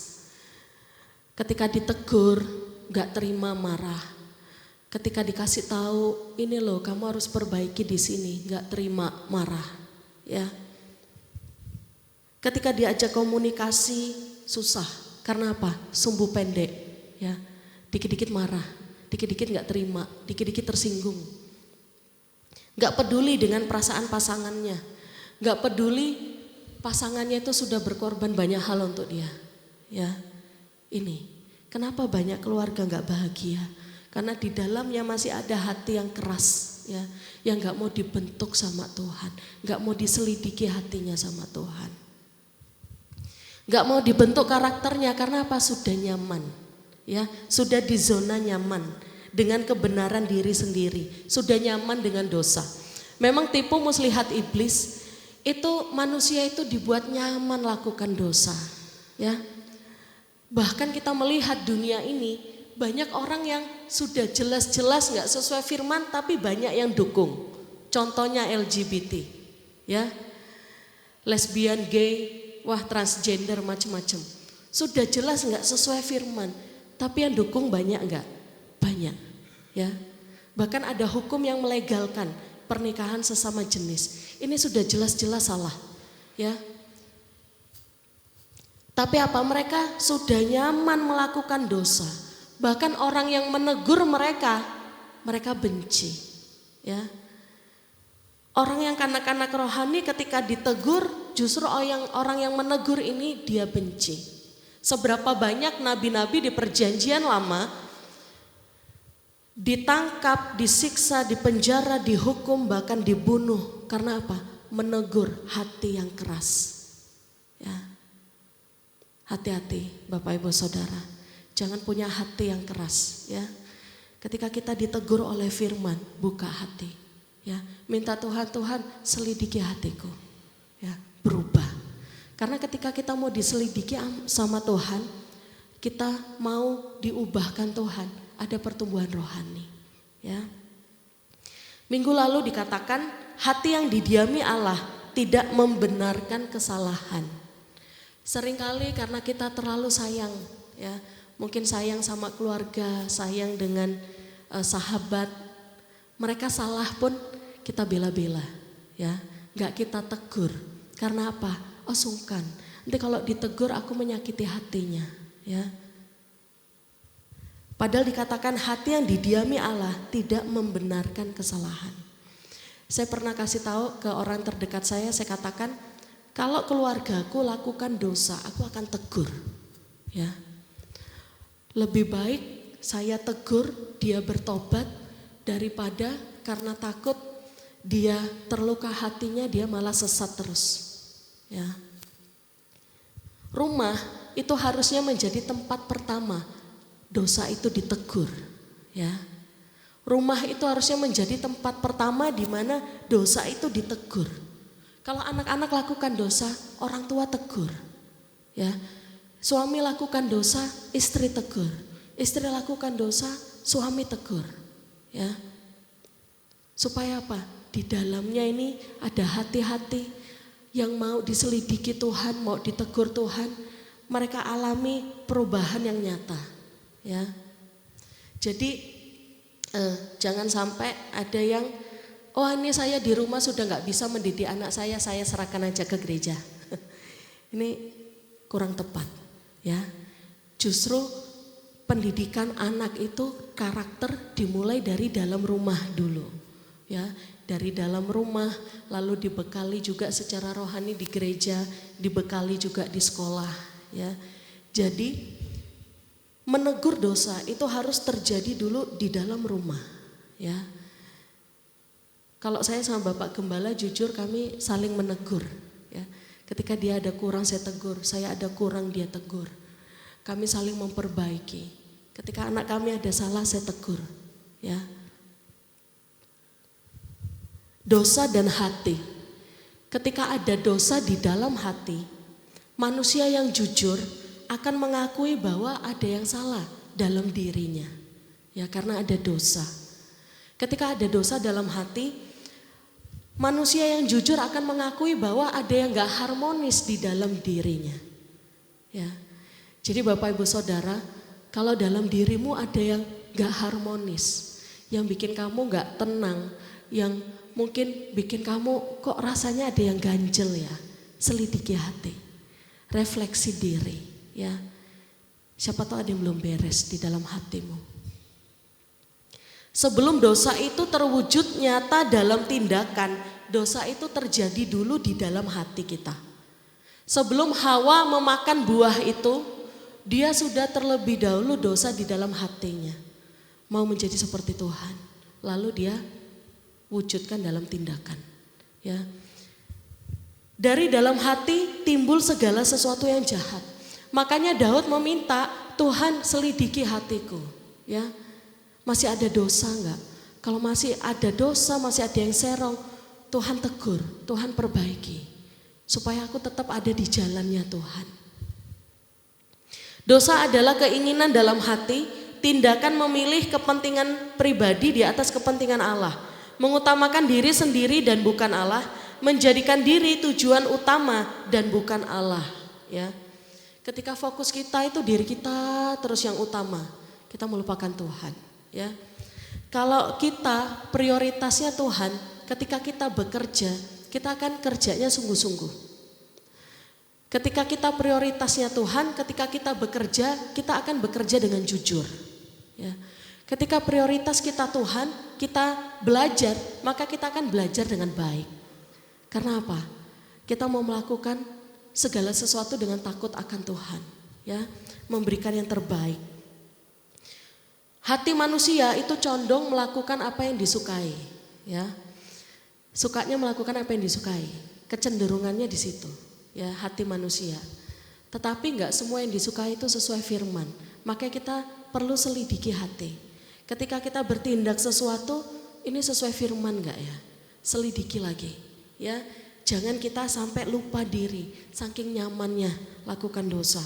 Ketika ditegur, gak terima, marah. Ketika dikasih tahu, ini loh kamu harus perbaiki di sini, gak terima, marah. Ya. Ketika diajak komunikasi, susah. Karena apa? Sumbu pendek. Ya. Dikit-dikit marah, dikit-dikit gak terima, dikit-dikit tersinggung. Gak peduli dengan perasaan pasangannya. Gak peduli pasangannya itu sudah berkorban banyak hal untuk dia. Ya. Ini, kenapa banyak keluarga gak bahagia? Karena di dalamnya masih ada hati yang keras, ya, yang gak mau dibentuk sama Tuhan, gak mau diselidiki hatinya sama Tuhan, gak mau dibentuk karakternya. Karena apa? Sudah nyaman, ya, sudah di zona nyaman dengan kebenaran diri sendiri, sudah nyaman dengan dosa. Memang tipu muslihat iblis itu manusia itu dibuat nyaman lakukan dosa, ya. Bahkan kita melihat dunia ini banyak orang yang sudah jelas-jelas gak sesuai firman tapi banyak yang dukung. Contohnya LGBT, ya, lesbian, gay, wah transgender macam-macam. Sudah jelas gak sesuai firman tapi yang dukung banyak gak? Banyak, ya. Bahkan ada hukum yang melegalkan pernikahan sesama jenis. Ini sudah jelas-jelas salah, ya. Tapi apa? Mereka sudah nyaman melakukan dosa. Bahkan orang yang menegur mereka benci. Ya. Orang yang kanak-kanak rohani ketika ditegur, justru orang yang menegur ini dia benci. Seberapa banyak nabi-nabi di perjanjian lama ditangkap, disiksa, dipenjara, dihukum, bahkan dibunuh. Karena apa? Menegur hati yang keras. Ya. Hati-hati Bapak Ibu Saudara, jangan punya hati yang keras, ya. Ketika kita ditegur oleh firman, buka hati, ya. Minta Tuhan, Tuhan selidiki hatiku, ya, berubah. Karena ketika kita mau diselidiki sama Tuhan, kita mau diubahkan Tuhan, ada pertumbuhan rohani, ya. Minggu lalu dikatakan hati yang didiami Allah tidak membenarkan kesalahan. Seringkali karena kita terlalu sayang, ya, mungkin sayang sama keluarga, sayang dengan sahabat, mereka salah pun kita bela-bela, ya, nggak kita tegur. Karena apa? Oh sungkan. Nanti kalau ditegur aku menyakiti hatinya, ya. Padahal dikatakan hati yang didiami Allah tidak membenarkan kesalahan. Saya pernah kasih tahu ke orang terdekat saya katakan, kalau keluargaku lakukan dosa, aku akan tegur. Ya. Lebih baik saya tegur, dia bertobat, daripada karena takut dia terluka hatinya, dia malah sesat terus. Ya. Rumah itu harusnya menjadi tempat pertama dosa itu ditegur. Ya. Rumah itu harusnya menjadi tempat pertama di mana dosa itu ditegur. Kalau anak-anak lakukan dosa, orang tua tegur. Ya. Suami lakukan dosa, istri tegur. Istri lakukan dosa, suami tegur. Ya. Supaya apa? Di dalamnya ini ada hati-hati yang mau diselidiki Tuhan, mau ditegur Tuhan. Mereka alami perubahan yang nyata. Ya. Jadi jangan sampai ada yang, oh ini saya di rumah sudah gak bisa mendidik anak saya serahkan aja ke gereja. Ini kurang tepat. Ya, justru pendidikan anak itu karakter dimulai dari dalam rumah dulu. Ya, dari dalam rumah, lalu dibekali juga secara rohani di gereja, dibekali juga di sekolah. Ya, jadi menegur dosa itu harus terjadi dulu di dalam rumah, ya. Kalau saya sama Bapak Gembala jujur kami saling menegur, ya. Ketika dia ada kurang saya tegur, saya ada kurang dia tegur. Kami saling memperbaiki. Ketika anak kami ada salah saya tegur, ya. Dosa dan hati. Ketika ada dosa di dalam hati, manusia yang jujur akan mengakui bahwa ada yang salah dalam dirinya. Ya, karena ada dosa. Ketika ada dosa dalam hati, manusia yang jujur akan mengakui bahwa ada yang gak harmonis di dalam dirinya. Ya. Jadi Bapak Ibu Saudara, kalau dalam dirimu ada yang gak harmonis, yang bikin kamu gak tenang, yang mungkin bikin kamu kok rasanya ada yang ganjel ya, selidiki hati, refleksi diri. Ya, siapa tahu ada yang belum beres di dalam hatimu. Sebelum dosa itu terwujud nyata dalam tindakan, dosa itu terjadi dulu di dalam hati kita. Sebelum Hawa memakan buah itu, dia sudah terlebih dahulu dosa di dalam hatinya. Mau menjadi seperti Tuhan, lalu dia wujudkan dalam tindakan. Ya, dari dalam hati timbul segala sesuatu yang jahat. Makanya Daud meminta, Tuhan selidiki hatiku, ya. Masih ada dosa enggak? Kalau masih ada dosa, masih ada yang serong, Tuhan tegur, Tuhan perbaiki. Supaya aku tetap ada di jalannya Tuhan. Dosa adalah keinginan dalam hati, tindakan memilih kepentingan pribadi di atas kepentingan Allah. Mengutamakan diri sendiri dan bukan Allah, menjadikan diri tujuan utama dan bukan Allah, ya. Ketika fokus kita itu diri kita terus yang utama, kita melupakan Tuhan. Ya, kalau kita prioritasnya Tuhan, ketika kita bekerja, kita akan kerjanya sungguh-sungguh. Ketika kita prioritasnya Tuhan, ketika kita bekerja, kita akan bekerja dengan jujur. Ya, ketika prioritas kita Tuhan, kita belajar, maka kita akan belajar dengan baik. Karena apa? Kita mau melakukan segala sesuatu dengan takut akan Tuhan, ya, memberikan yang terbaik. Hati manusia itu condong melakukan apa yang disukai, ya. Sukanya melakukan apa yang disukai, kecenderungannya di situ, ya, hati manusia. Tetapi enggak semua yang disukai itu sesuai firman. Makanya kita perlu selidiki hati. Ketika kita bertindak sesuatu, ini sesuai firman enggak ya? Selidiki lagi, ya. Jangan kita sampai lupa diri, saking nyamannya lakukan dosa.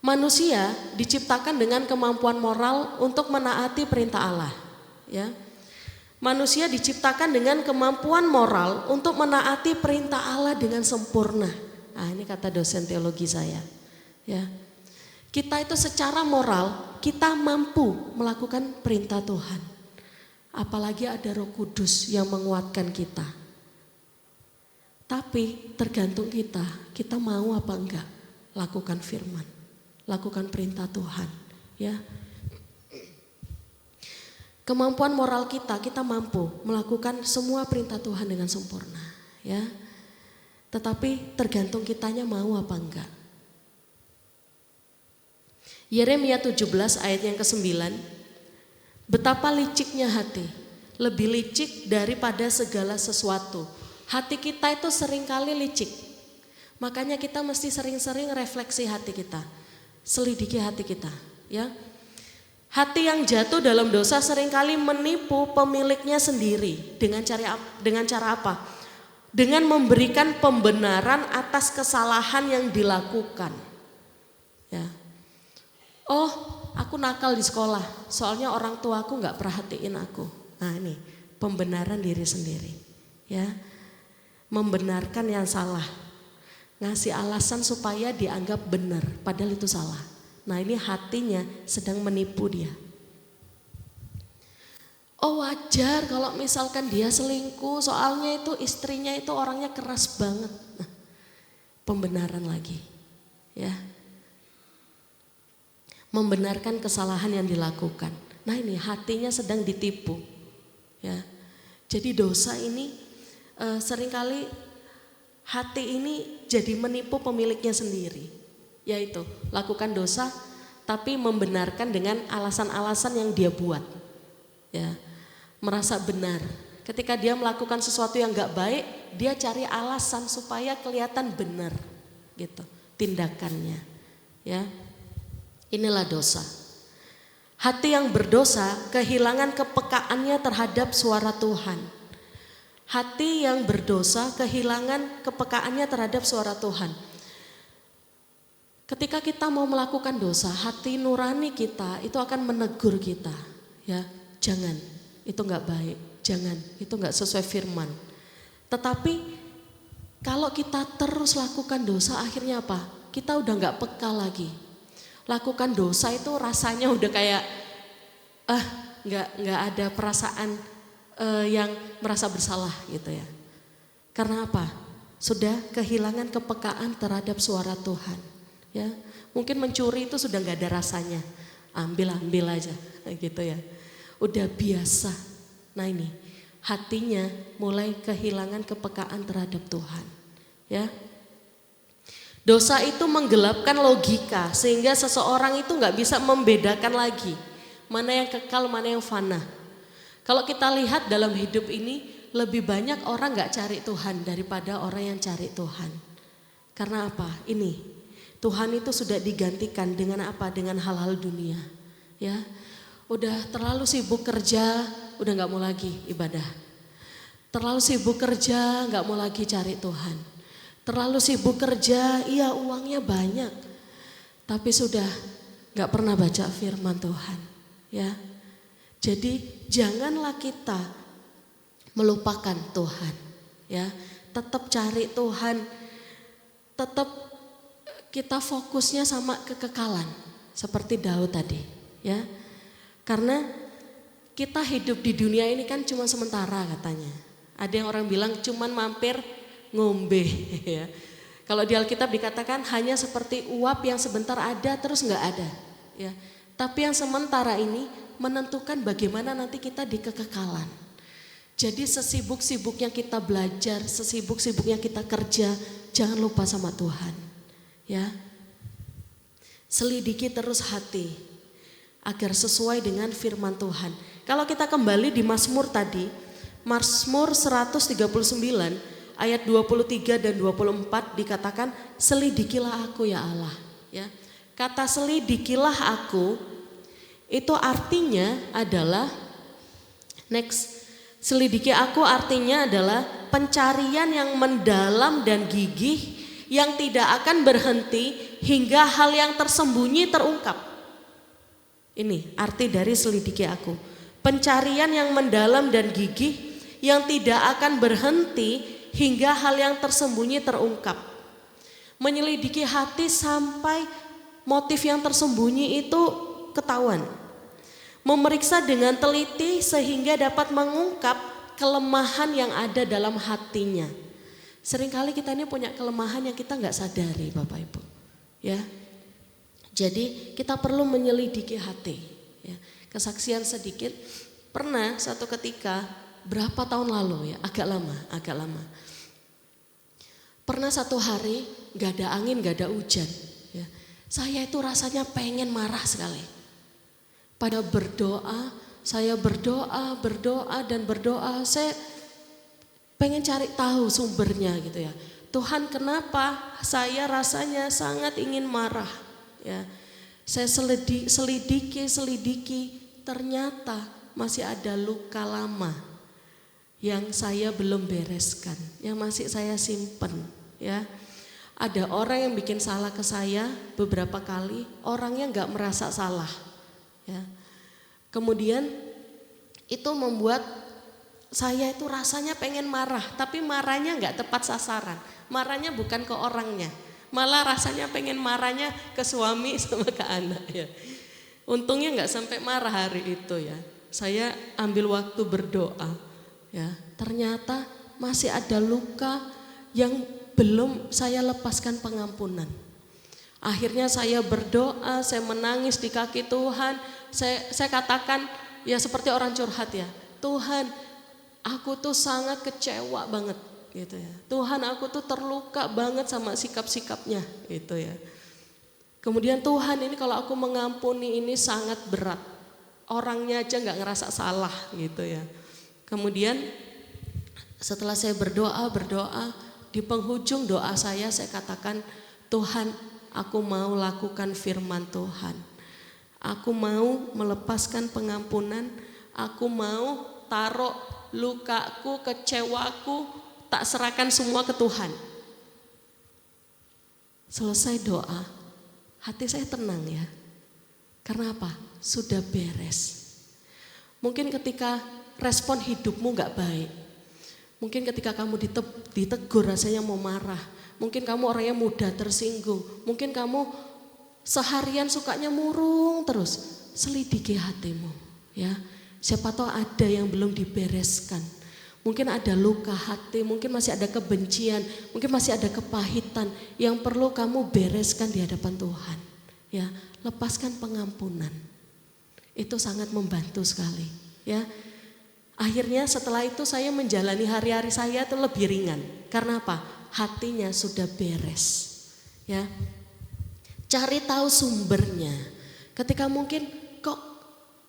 Manusia diciptakan dengan kemampuan moral untuk menaati perintah Allah. Ya. Manusia diciptakan dengan kemampuan moral untuk menaati perintah Allah dengan sempurna. Nah, ini kata dosen teologi saya. Ya. Kita itu secara moral, kita mampu melakukan perintah Tuhan. Apalagi ada Roh Kudus yang menguatkan kita. Tapi tergantung kita mau apa enggak lakukan firman, lakukan perintah Tuhan, ya. kemampuan moral kita, kita mampu melakukan semua perintah Tuhan dengan sempurna, ya. Tetapi tergantung kitanya mau apa enggak. Yeremia 17 ayat yang ke-9. Betapa liciknya hati, lebih licik daripada segala sesuatu. Hati kita itu seringkali licik. Makanya kita mesti sering-sering refleksi hati kita. Selidiki hati kita, ya. Hati yang jatuh dalam dosa seringkali menipu pemiliknya sendiri dengan cara apa? Dengan memberikan pembenaran atas kesalahan yang dilakukan. Ya. Oh, aku nakal di sekolah, soalnya orang tua aku nggak perhatiin aku. Nah ini pembenaran diri sendiri, ya, membenarkan yang salah, ngasih alasan supaya dianggap benar, padahal itu salah. Nah ini hatinya sedang menipu dia. Oh wajar kalau misalkan dia selingkuh, soalnya itu istrinya itu orangnya keras banget. Nah, pembenaran lagi, ya. Membenarkan kesalahan yang dilakukan. Nah ini hatinya sedang ditipu, ya. Jadi dosa ini seringkali hati ini jadi menipu pemiliknya sendiri, yaitu lakukan dosa tapi membenarkan dengan alasan-alasan yang dia buat, ya, merasa benar. Ketika dia melakukan sesuatu yang gak baik, dia cari alasan supaya kelihatan benar, gitu, tindakannya, ya. Inilah dosa. Hati yang berdosa kehilangan kepekaannya terhadap suara Tuhan. Hati yang berdosa kehilangan kepekaannya terhadap suara Tuhan. Ketika kita mau melakukan dosa, hati nurani kita itu akan menegur kita, ya, jangan, itu nggak baik, jangan, itu nggak sesuai firman. Tetapi kalau kita terus lakukan dosa, akhirnya apa? Kita udah nggak peka lagi. Lakukan dosa itu rasanya udah kayak nggak ada perasaan yang merasa bersalah gitu ya. Karena apa? Sudah kehilangan kepekaan terhadap suara Tuhan, ya. Mungkin mencuri itu sudah nggak ada rasanya, ambil aja gitu ya. Udah biasa. Nah ini hatinya mulai kehilangan kepekaan terhadap Tuhan, ya. Dosa itu menggelapkan logika sehingga seseorang itu nggak bisa membedakan lagi mana yang kekal, mana yang fana. Kalau kita lihat dalam hidup ini lebih banyak orang nggak cari Tuhan daripada orang yang cari Tuhan. Karena apa? Ini Tuhan itu sudah digantikan dengan apa? Dengan hal-hal dunia. Ya, udah terlalu sibuk kerja, udah nggak mau lagi ibadah. Terlalu sibuk kerja, nggak mau lagi cari Tuhan. Terlalu sibuk kerja, iya uangnya banyak, tapi sudah gak pernah baca firman Tuhan, ya. Jadi janganlah kita melupakan Tuhan, ya. Tetap cari Tuhan, tetap kita fokusnya sama kekekalan, seperti Daud tadi, ya. Karena kita hidup di dunia ini kan cuma sementara katanya. Ada yang orang bilang cuman mampir ngombe, ya. Kalau di Alkitab dikatakan hanya seperti uap yang sebentar ada terus nggak ada, ya. Tapi yang sementara ini menentukan bagaimana nanti kita di kekekalan. Jadi sesibuk-sibuknya kita belajar, sesibuk-sibuknya kita kerja, jangan lupa sama Tuhan, ya. Selidiki terus hati agar sesuai dengan firman Tuhan. Kalau kita kembali di Mazmur tadi, Mazmur 139 ayat 23 dan 24 dikatakan selidikilah aku ya Allah, ya. Kata selidikilah aku itu artinya adalah selidiki aku artinya adalah pencarian yang mendalam dan gigih yang tidak akan berhenti hingga hal yang tersembunyi terungkap. Ini arti dari selidiki aku. Pencarian yang mendalam dan gigih yang tidak akan berhenti hingga hal yang tersembunyi terungkap. Menyelidiki hati sampai motif yang tersembunyi itu ketahuan. Memeriksa dengan teliti sehingga dapat mengungkap kelemahan yang ada dalam hatinya. Seringkali kita ini punya kelemahan yang kita nggak sadari, Bapak Ibu, ya. Jadi kita perlu menyelidiki hati, ya. Kesaksian sedikit, Pernah satu ketika, berapa tahun lalu ya, agak lama. Pernah satu hari gak ada angin, gak ada hujan. Ya. Saya itu rasanya pengen marah sekali. Pada berdoa, saya berdoa, saya pengen cari tahu sumbernya gitu ya. Tuhan, kenapa saya rasanya sangat ingin marah? Ya. Saya selidiki, ternyata masih ada luka lama yang saya belum bereskan, yang masih saya simpen. Ya, ada orang yang bikin salah ke saya beberapa kali, orangnya nggak merasa salah. Ya, kemudian itu membuat saya itu rasanya pengen marah, tapi marahnya nggak tepat sasaran. Marahnya bukan ke orangnya, malah rasanya pengen marahnya ke suami sama ke anak. Ya, untungnya nggak sampai marah hari itu ya. Saya ambil waktu berdoa. Ya, ternyata masih ada luka yang belum saya lepaskan pengampunan. Akhirnya saya berdoa, saya menangis di kaki Tuhan. Saya katakan ya seperti orang curhat ya. Tuhan, aku tuh sangat kecewa banget gitu ya. Tuhan, aku tuh terluka banget sama sikap-sikapnya gitu ya. Kemudian Tuhan, ini kalau aku mengampuni ini sangat berat. Orangnya aja nggak ngerasa salah gitu ya. Kemudian setelah saya berdoa, di penghujung doa saya katakan, Tuhan, aku mau lakukan firman Tuhan. Aku mau melepaskan pengampunan, aku mau taruh lukaku, kecewaku, tak serahkan semua ke Tuhan. Selesai doa, hati saya tenang ya. Karena apa? Sudah beres. Mungkin ketika respon hidupmu gak baik, mungkin ketika kamu ditegur rasanya mau marah, mungkin kamu orangnya mudah tersinggung, mungkin kamu seharian sukanya murung terus, selidiki hatimu ya. Siapa tahu ada yang belum dibereskan, mungkin ada luka hati, mungkin masih ada kebencian, mungkin masih ada kepahitan yang perlu kamu bereskan di hadapan Tuhan ya. Lepaskan pengampunan, itu sangat membantu sekali ya. Akhirnya setelah itu saya menjalani hari-hari saya itu lebih ringan. Karena apa? Hatinya sudah beres. Ya. Cari tahu sumbernya. Ketika mungkin kok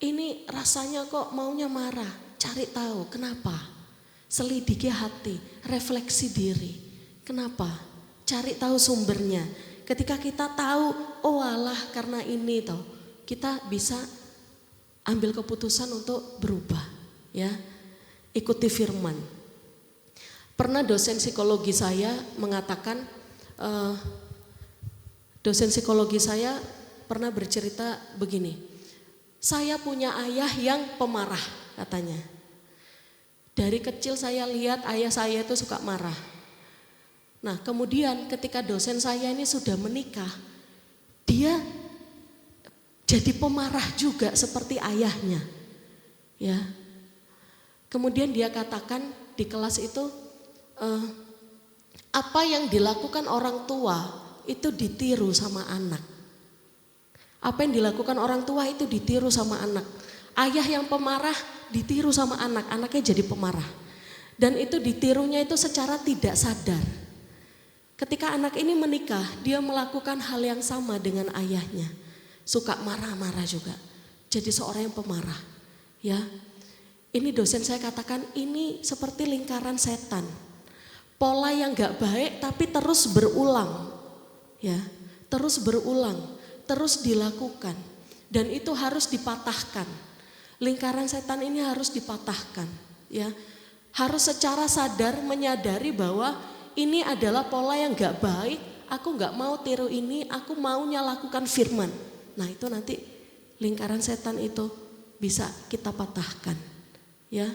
ini rasanya kok maunya marah. Cari tahu kenapa. Selidiki hati, refleksi diri. Kenapa? Cari tahu sumbernya. Ketika kita tahu, oh alah karena ini toh, kita bisa ambil keputusan untuk berubah. Ya, ikuti firman. Pernah dosen psikologi saya mengatakan, dosen psikologi saya pernah bercerita begini, saya punya ayah yang pemarah katanya. Dari kecil saya lihat ayah saya itu suka marah. Nah kemudian ketika dosen saya ini sudah menikah, dia jadi pemarah juga seperti ayahnya. Ya. Kemudian dia katakan di kelas itu, apa yang dilakukan orang tua itu ditiru sama anak. Apa yang dilakukan orang tua itu ditiru sama anak. Ayah yang pemarah ditiru sama anak, anaknya jadi pemarah. Dan itu ditirunya itu secara tidak sadar. Ketika anak ini menikah, dia melakukan hal yang sama dengan ayahnya. Suka marah-marah juga, jadi seorang yang pemarah. Ya. Ini dosen saya katakan ini seperti lingkaran setan. Pola yang gak baik tapi terus berulang. Ya, terus berulang, terus dilakukan. Dan itu harus dipatahkan. Lingkaran setan ini harus dipatahkan. Ya, harus secara sadar menyadari bahwa ini adalah pola yang gak baik. Aku gak mau tiru ini, aku maunya lakukan firman. Nah itu nanti lingkaran setan itu bisa kita patahkan. Ya,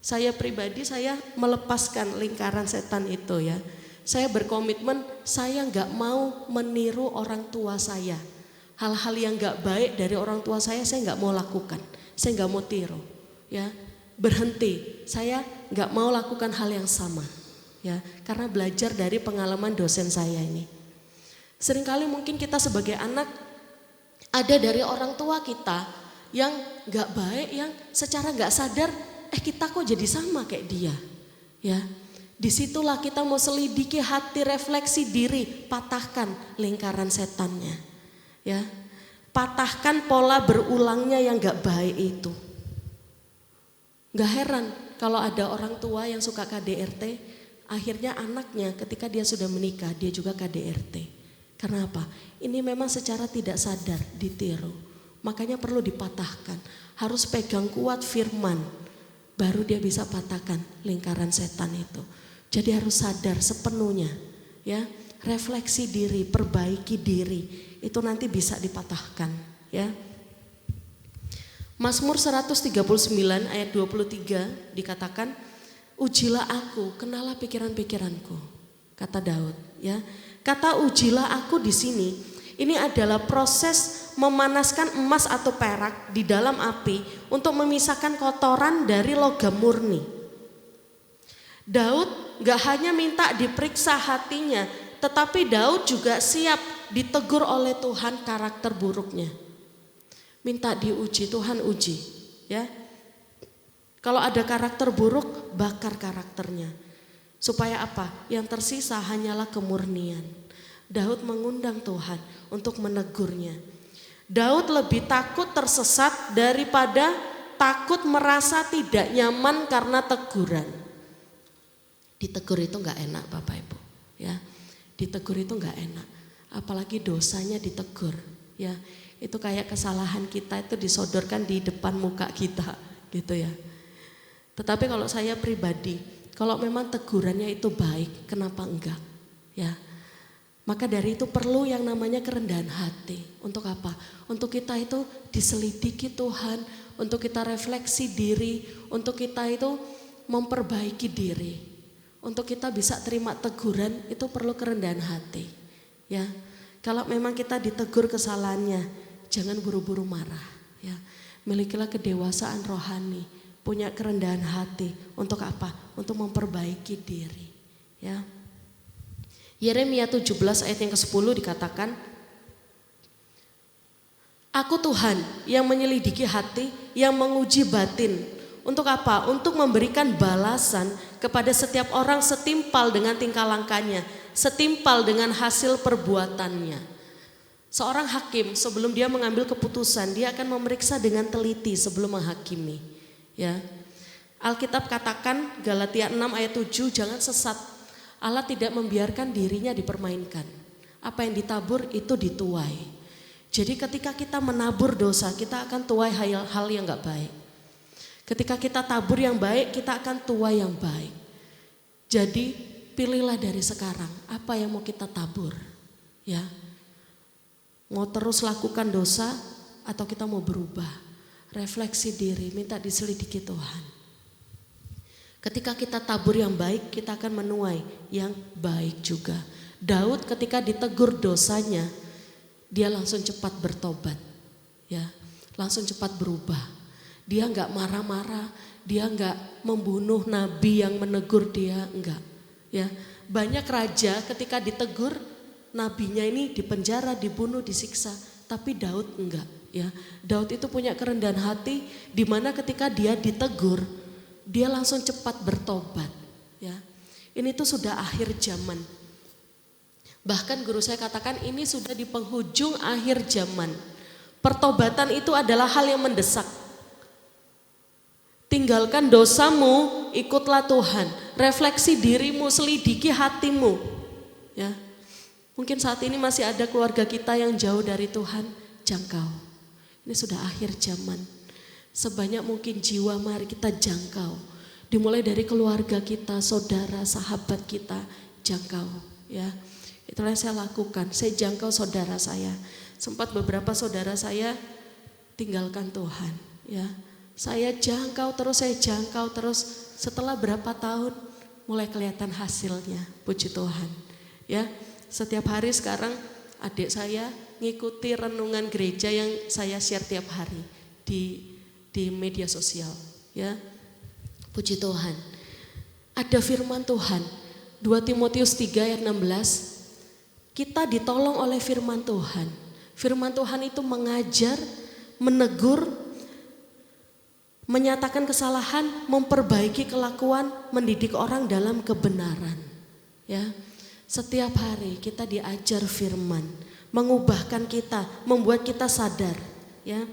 saya pribadi saya melepaskan lingkaran setan itu ya. Saya berkomitmen saya nggak mau meniru orang tua saya. Hal-hal yang nggak baik dari orang tua saya nggak mau lakukan. Saya nggak mau tiru. Ya, berhenti. Saya nggak mau lakukan hal yang sama. Ya, karena belajar dari pengalaman dosen saya ini. Seringkali mungkin kita sebagai anak ada dari orang tua kita yang nggak baik, yang secara nggak sadar, kita kok jadi sama kayak dia, ya. Disitulah kita mau selidiki hati, refleksi diri, patahkan lingkaran setannya, ya. Patahkan pola berulangnya yang nggak baik itu. Nggak heran kalau ada orang tua yang suka KDRT, akhirnya anaknya ketika dia sudah menikah dia juga KDRT. Karena apa? Ini memang secara tidak sadar ditiru. Makanya perlu dipatahkan. Harus pegang kuat firman. Baru dia bisa patahkan lingkaran setan itu. Jadi harus sadar sepenuhnya. Ya, refleksi diri, perbaiki diri. Itu nanti bisa dipatahkan. Ya. Mazmur 139 ayat 23 dikatakan, ujilah aku, kenalah pikiran-pikiranku. Kata Daud. Ya. Kata ujilah aku di sini, ini adalah proses memanaskan emas atau perak di dalam api untuk memisahkan kotoran dari logam murni. Daud gak hanya minta diperiksa hatinya, tetapi Daud juga siap ditegur oleh Tuhan karakter buruknya. Minta diuji, Tuhan uji, ya. Kalau ada karakter buruk, bakar karakternya. Supaya apa? Yang tersisa hanyalah kemurnian. Daud mengundang Tuhan untuk menegurnya. Daud lebih takut tersesat daripada takut merasa tidak nyaman karena teguran. Ditegur itu gak enak Bapak Ibu, ya. Ditegur itu gak enak, apalagi dosanya ditegur, ya. Itu kayak kesalahan kita itu disodorkan di depan muka kita, gitu ya. Tetapi kalau saya pribadi, kalau memang tegurannya itu baik, kenapa enggak? Ya. Maka dari itu perlu yang namanya kerendahan hati. Untuk apa? Untuk kita itu diselidiki Tuhan, untuk kita refleksi diri, untuk kita itu memperbaiki diri. Untuk kita bisa terima teguran itu perlu kerendahan hati. Ya. Kalau memang kita ditegur kesalahannya, jangan buru-buru marah, ya. Milikilah kedewasaan rohani, punya kerendahan hati. Untuk apa? Untuk memperbaiki diri, ya. Yeremia 17 ayat yang ke-10 dikatakan, Aku Tuhan yang menyelidiki hati, yang menguji batin. Untuk apa? Untuk memberikan balasan kepada setiap orang setimpal dengan tingkah langkahnya, setimpal dengan hasil perbuatannya. Seorang hakim sebelum dia mengambil keputusan, dia akan memeriksa dengan teliti sebelum menghakimi, ya. Alkitab katakan Galatia 6 ayat 7, jangan sesat. Allah tidak membiarkan dirinya dipermainkan. Apa yang ditabur itu dituai. Jadi ketika kita menabur dosa, kita akan tuai hal yang gak baik. Ketika kita tabur yang baik, kita akan tuai yang baik. Jadi pilihlah dari sekarang apa yang mau kita tabur, ya. Mau terus lakukan dosa atau kita mau berubah? Refleksi diri, minta diselidiki Tuhan. Ketika kita tabur yang baik, kita akan menuai yang baik juga. Daud ketika ditegur dosanya, dia langsung cepat bertobat, ya, langsung cepat berubah. Dia enggak marah-marah, dia enggak membunuh nabi yang menegur dia, enggak, ya. Banyak raja ketika ditegur, nabinya ini dipenjara, dibunuh, disiksa, tapi Daud enggak, ya. Daud itu punya kerendahan hati, di mana ketika dia ditegur, dia langsung cepat bertobat, ya. Ini tuh sudah akhir zaman. Bahkan guru saya katakan ini sudah di penghujung akhir zaman. Pertobatan itu adalah hal yang mendesak. Tinggalkan dosamu, ikutlah Tuhan. Refleksi dirimu, selidiki hatimu, ya. Mungkin saat ini masih ada keluarga kita yang jauh dari Tuhan, jangkau. Ini sudah akhir zaman. Sebanyak mungkin jiwa mari kita jangkau. Dimulai dari keluarga kita, saudara, sahabat kita, jangkau, ya. Itulah yang saya lakukan, saya jangkau saudara saya. Sempat beberapa saudara saya tinggalkan Tuhan, ya. Saya jangkau terus, setelah berapa tahun mulai kelihatan hasilnya, puji Tuhan, ya. Setiap hari sekarang adik saya ngikuti renungan gereja yang saya share tiap hari di media sosial, ya. Puji Tuhan. Ada firman Tuhan 2 Timotius 3 ayat 16. Kita ditolong oleh firman Tuhan. Firman Tuhan itu mengajar, menegur, menyatakan kesalahan, memperbaiki kelakuan, mendidik orang dalam kebenaran. Ya, setiap hari kita diajar firman, mengubahkan kita, membuat kita sadar. Ya,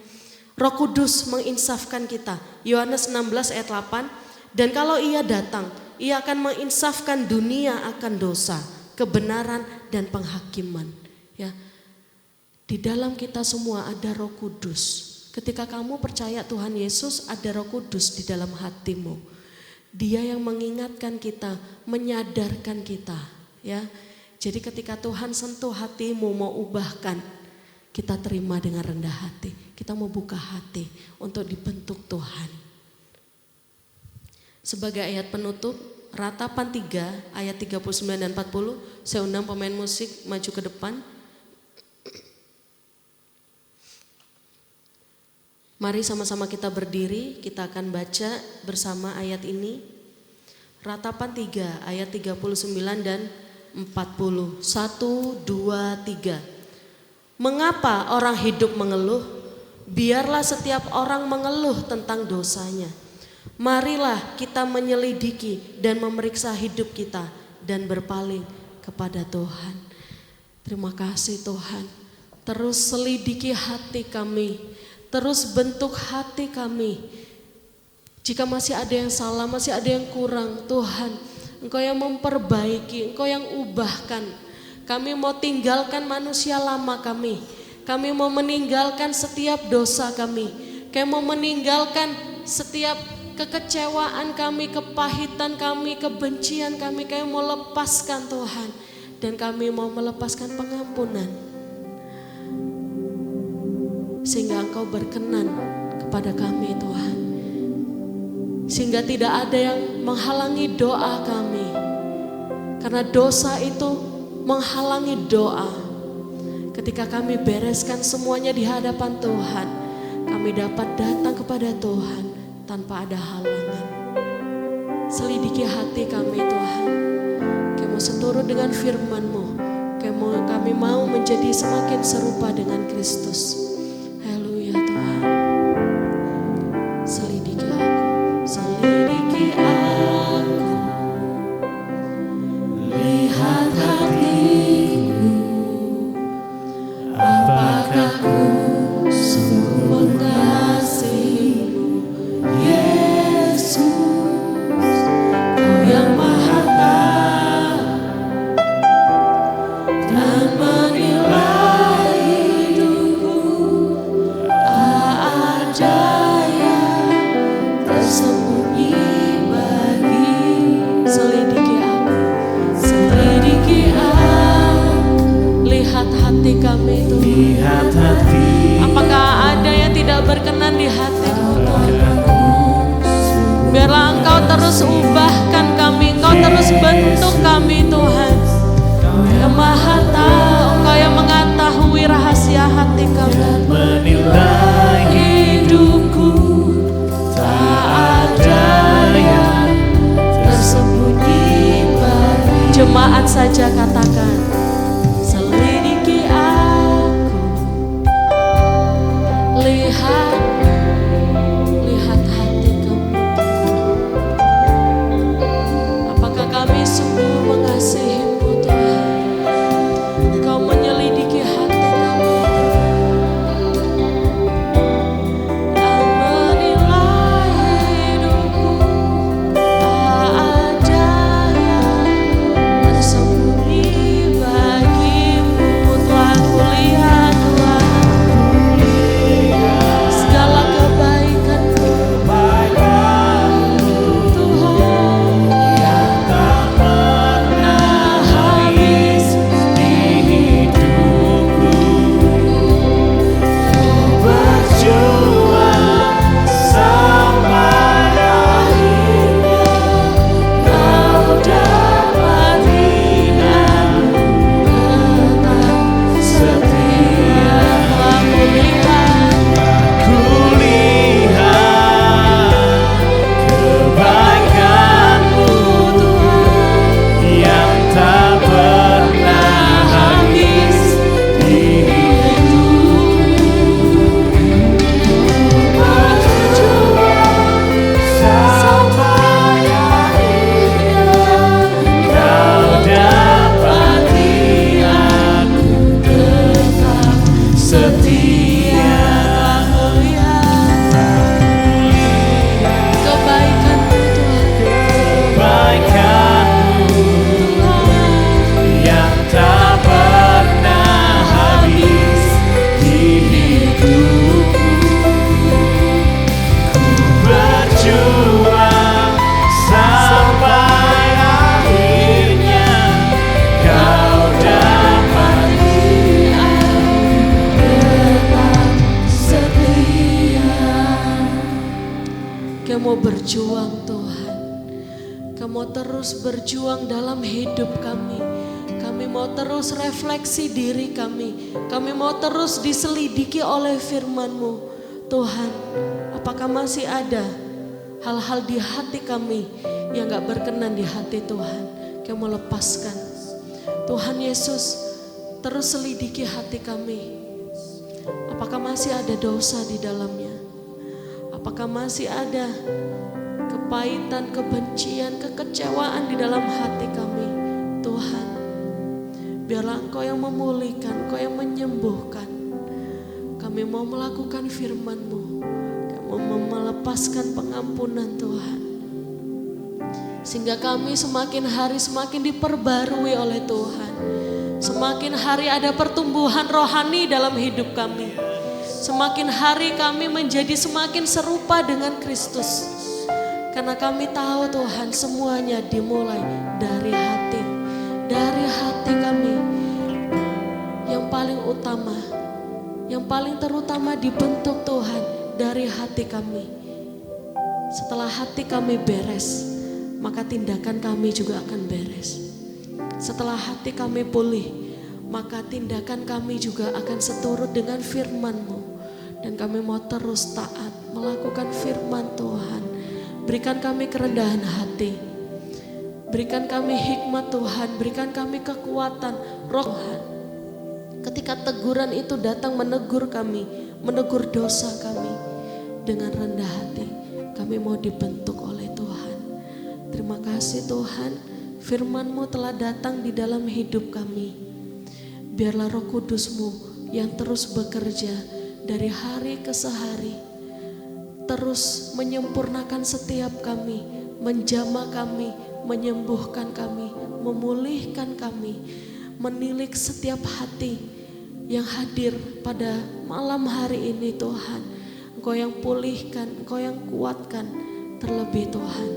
Roh Kudus menginsafkan kita. Yohanes 16 ayat 8. Dan kalau Ia datang, Ia akan menginsafkan dunia akan dosa, kebenaran dan penghakiman. Ya, di dalam kita semua ada Roh Kudus. Ketika kamu percaya Tuhan Yesus, ada Roh Kudus di dalam hatimu. Dia yang mengingatkan kita, menyadarkan kita, ya. Jadi ketika Tuhan sentuh hatimu mau ubahkan, kita terima dengan rendah hati. Kita mau buka hati untuk dibentuk Tuhan. Sebagai ayat penutup, Ratapan 3 ayat 39 dan 40, saya undang pemain musik maju ke depan. Mari sama-sama kita berdiri, kita akan baca bersama ayat ini. Ratapan 3 ayat 39 dan 40. 1, 2, 3. Mengapa orang hidup mengeluh? Biarlah setiap orang mengeluh tentang dosanya. Marilah kita menyelidiki dan memeriksa hidup kita dan berpaling kepada Tuhan. Terima kasih Tuhan. Terus selidiki hati kami. Terus bentuk hati kami. Jika masih ada yang salah, masih ada yang kurang, Tuhan, Engkau yang memperbaiki, Engkau yang ubahkan. Kami mau tinggalkan manusia lama kami. Kami mau meninggalkan setiap dosa kami. Kami mau meninggalkan setiap kekecewaan kami, kepahitan kami, kebencian kami. Kami mau lepaskan Tuhan. Dan kami mau melepaskan pengampunan. Sehingga Engkau berkenan kepada kami Tuhan. Sehingga tidak ada yang menghalangi doa kami. Karena dosa itu menghalangi doa. Ketika kami bereskan semuanya di hadapan Tuhan, kami dapat datang kepada Tuhan tanpa ada halangan. Selidiki hati kami Tuhan. Kami mau seturut dengan firman-Mu. Kami mau menjadi semakin serupa dengan Kristus. Jemaat saja katakan, selidiki aku, lihat hati kami. Apakah kami sungguh mengasihi-Mu Tuhan? Engkau menyelidiki hati kami. Dan menilai hidupku, tak ada yang tersembunyi terus berjuang dalam hidup kami. Kami mau terus refleksi diri kami. Kami mau terus diselidiki oleh firman-Mu. Tuhan, apakah masih ada hal-hal di hati kami yang gak berkenan di hati Tuhan? Kami mau lepaskan. Tuhan Yesus, terus selidiki hati kami. Apakah masih ada dosa di dalamnya? Apakah masih ada kepahitan, kebencian, kekecewaan di dalam hati kami? Tuhan, biarlah Engkau yang memulihkan, Engkau yang menyembuhkan. Kami mau melakukan firman-Mu. Kami mau melepaskan pengampunan Tuhan. Sehingga kami semakin hari semakin diperbarui oleh Tuhan. Semakin hari ada pertumbuhan rohani dalam hidup kami. Semakin hari kami menjadi semakin serupa dengan Kristus. Karena kami tahu Tuhan, semuanya dimulai dari hati. Dari hati kami yang paling utama, yang paling terutama dibentuk Tuhan dari hati kami. Setelah hati kami beres, maka tindakan kami juga akan beres. Setelah hati kami pulih, maka tindakan kami juga akan seturut dengan firman-Mu. Dan kami mau terus taat melakukan firman Tuhan. Berikan kami kerendahan hati. Berikan kami hikmat Tuhan. Berikan kami kekuatan roh Tuhan. Ketika teguran itu datang menegur kami, menegur dosa kami, dengan rendah hati kami mau dibentuk oleh Tuhan. Terima kasih Tuhan, firman-Mu telah datang di dalam hidup kami. Biarlah Roh Kudus-Mu yang terus bekerja dari hari ke sehari, terus menyempurnakan setiap kami, menjamah kami, menyembuhkan kami, memulihkan kami, menilik setiap hati yang hadir pada malam hari ini Tuhan. Engkau yang pulihkan, Engkau yang kuatkan. Terlebih Tuhan,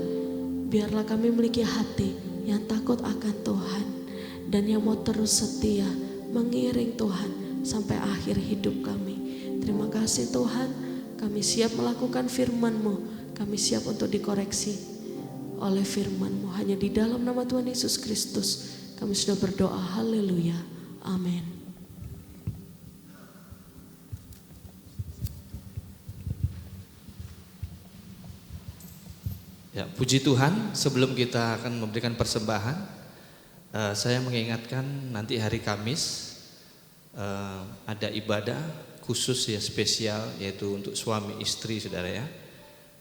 biarlah kami memiliki hati yang takut akan Tuhan dan yang mau terus setia mengiring Tuhan sampai akhir hidup kami. Terima kasih Tuhan, kami siap melakukan firman-Mu, kami siap untuk dikoreksi oleh firman-Mu. Hanya di dalam nama Tuhan Yesus Kristus kami sudah berdoa, haleluya, amin. Ya, puji Tuhan, sebelum kita akan memberikan persembahan, saya mengingatkan nanti hari Kamis ada ibadah khusus ya, spesial, yaitu untuk suami istri saudara ya.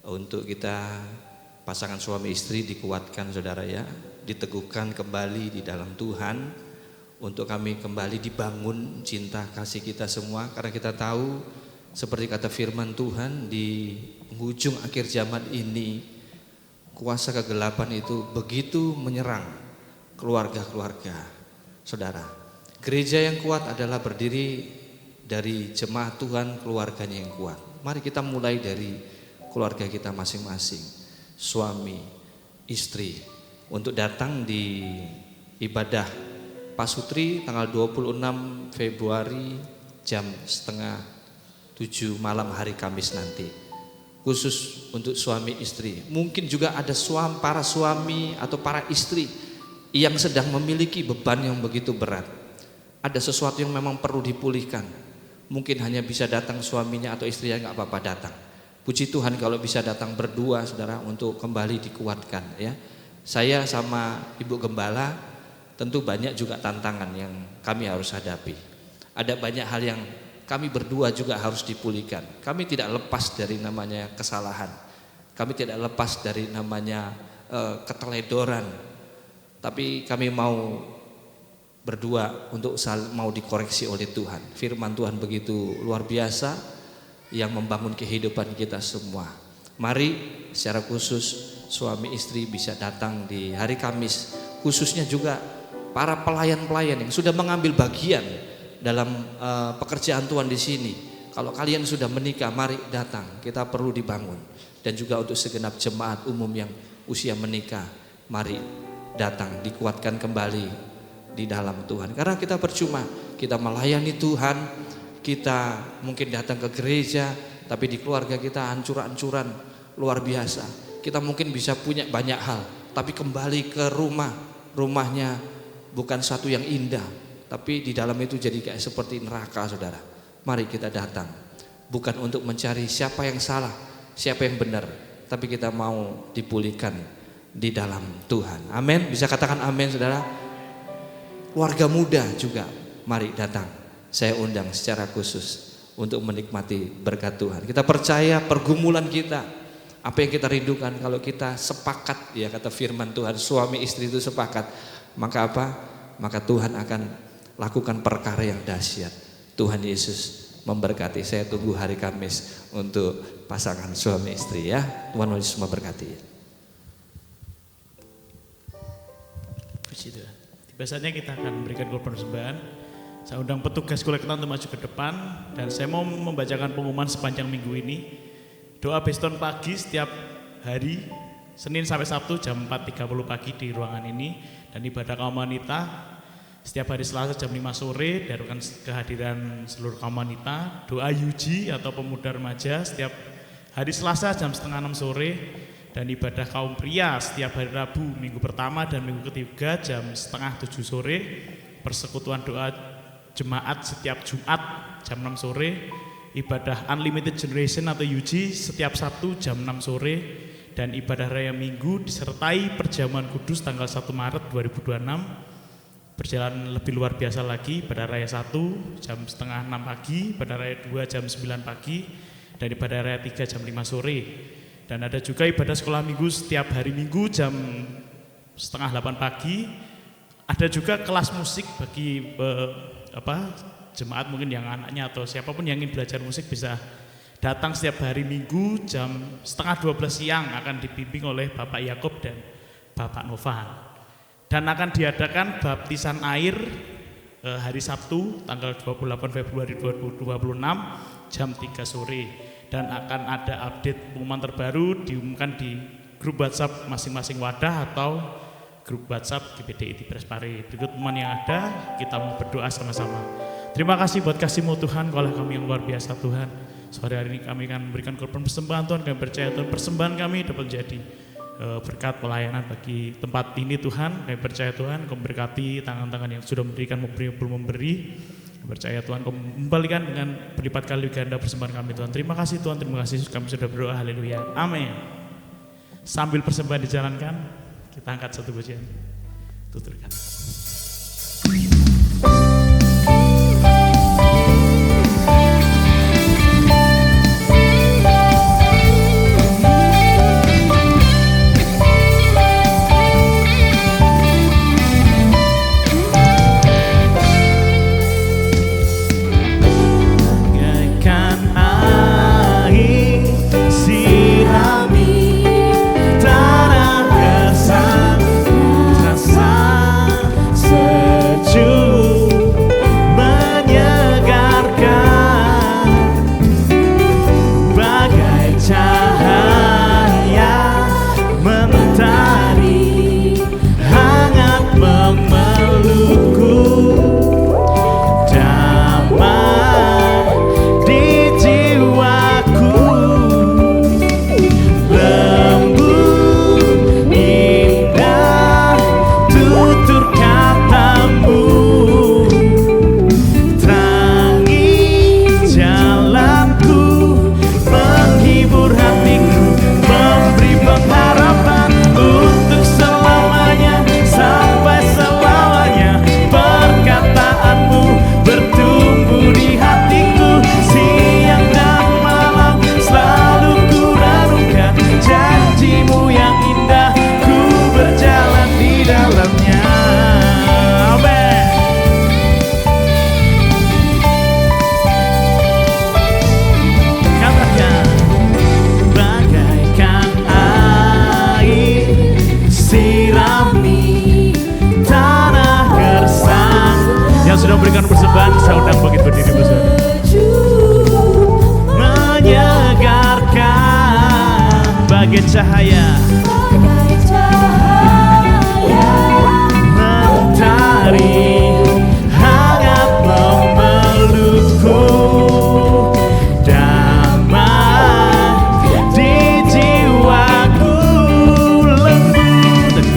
Untuk kita pasangan suami istri dikuatkan saudara ya, diteguhkan kembali di dalam Tuhan, untuk kami kembali dibangun cinta kasih kita semua. Karena kita tahu seperti kata firman Tuhan, di penghujung akhir zaman ini kuasa kegelapan itu begitu menyerang keluarga-keluarga saudara. Gereja yang kuat adalah berdiri dari jemaat Tuhan, keluarganya yang kuat. Mari kita mulai dari keluarga kita masing-masing, suami, istri, untuk datang di ibadah Pasutri tanggal 26 Februari jam 6:30 malam hari Kamis nanti. Khusus untuk suami istri. Mungkin juga ada para suami atau para istri yang sedang memiliki beban yang begitu berat. Ada sesuatu yang memang perlu dipulihkan. Mungkin hanya bisa datang suaminya atau istrinya, gak apa-apa datang. Puji Tuhan kalau bisa datang berdua saudara, untuk kembali dikuatkan ya. Saya sama Ibu Gembala tentu banyak juga tantangan yang kami harus hadapi. Ada banyak hal yang kami berdua juga harus dipulihkan. Kami tidak lepas dari namanya kesalahan. Kami tidak lepas dari namanya keteledoran. Tapi kami mau berdua untuk mau dikoreksi oleh Tuhan. Firman Tuhan begitu luar biasa yang membangun kehidupan kita semua. Mari secara khusus suami istri bisa datang di hari Kamis. Khususnya juga para pelayan-pelayan yang sudah mengambil bagian dalam pekerjaan Tuhan di sini. Kalau kalian sudah menikah, mari datang. Kita perlu dibangun. Dan juga untuk segenap jemaat umum yang usia menikah, mari datang, dikuatkan kembali di dalam Tuhan. Karena kita percuma kita melayani Tuhan, kita mungkin datang ke gereja, tapi di keluarga kita hancur-hancuran luar biasa. Kita mungkin bisa punya banyak hal, tapi kembali ke rumahnya bukan satu yang indah, tapi di dalam itu jadi kayak seperti neraka, saudara. Mari kita datang, bukan untuk mencari siapa yang salah, siapa yang benar, tapi kita mau dipulihkan di dalam Tuhan. Amin. Bisa katakan amin, saudara. Warga muda juga, mari datang. Saya undang secara khusus untuk menikmati berkat Tuhan. Kita percaya pergumulan kita, apa yang kita rindukan, kalau kita sepakat, ya kata firman Tuhan, suami istri itu sepakat, maka apa? Maka Tuhan akan lakukan perkara yang dahsyat. Tuhan Yesus memberkati. Saya tunggu hari Kamis untuk pasangan suami istri ya. Tuhan Yesus memberkati. Puji Tuhan. Biasanya kita akan memberikan korban persembahan. Saya undang petugas kolektor untuk maju ke depan, dan saya mau membacakan pengumuman sepanjang minggu ini. Doa Beston pagi setiap hari Senin sampai Sabtu jam 4.30 pagi di ruangan ini, dan ibadah kaum wanita setiap hari Selasa jam 5 sore diharapkan kehadiran seluruh kaum wanita. Doa Yuji atau pemuda remaja setiap hari Selasa jam 5:30 sore, dan ibadah kaum pria setiap hari Rabu minggu pertama dan minggu ketiga jam 6:30 sore. Persekutuan doa jemaat setiap Jumat jam 6 sore. Ibadah Unlimited Generation atau UG setiap Sabtu jam 6 sore, dan ibadah raya Minggu disertai perjamuan kudus tanggal 1 Maret 2026. Berjalan lebih luar biasa lagi, ibadah raya 1 jam 5:30 pagi, ibadah raya 2 jam 9 pagi, dan ibadah raya 3 jam 5 sore. Dan ada juga ibadah sekolah minggu setiap hari Minggu jam 7:30 pagi. Ada juga kelas musik bagi jemaat mungkin yang anaknya atau siapapun yang ingin belajar musik bisa datang setiap hari Minggu jam 11:30 siang, akan dibimbing oleh Bapak Yakob dan Bapak Novan. Dan akan diadakan baptisan air hari Sabtu tanggal 28 Februari 2026 jam 3 sore. Dan akan ada update pengumuman terbaru diumumkan di grup WhatsApp masing-masing wadah atau grup WhatsApp GPDI Prespare. Berikut pengumuman yang ada, kita mau berdoa sama-sama. Terima kasih buat kasih-Mu Tuhan, Kaulah kami yang luar biasa Tuhan. Sore hari ini kami akan memberikan korban persembahan Tuhan. Kami percaya Tuhan, persembahan kami dapat menjadi berkat pelayanan bagi tempat ini Tuhan. Kami percaya Tuhan, Kau memberkati tangan-tangan yang sudah memberikan, memberi, belum memberi. Kami percaya Tuhan, Kau membalikan dengan berlipat kali ganda persembahan kami Tuhan. Terima kasih Tuhan, terima kasih kami sudah berdoa. Haleluya, amin. Sambil persembahan dijalankan, kita angkat satu pujian. Tuturkan. bagai cahaya, mentari hangat memelukku, damai di jiwaku, lembut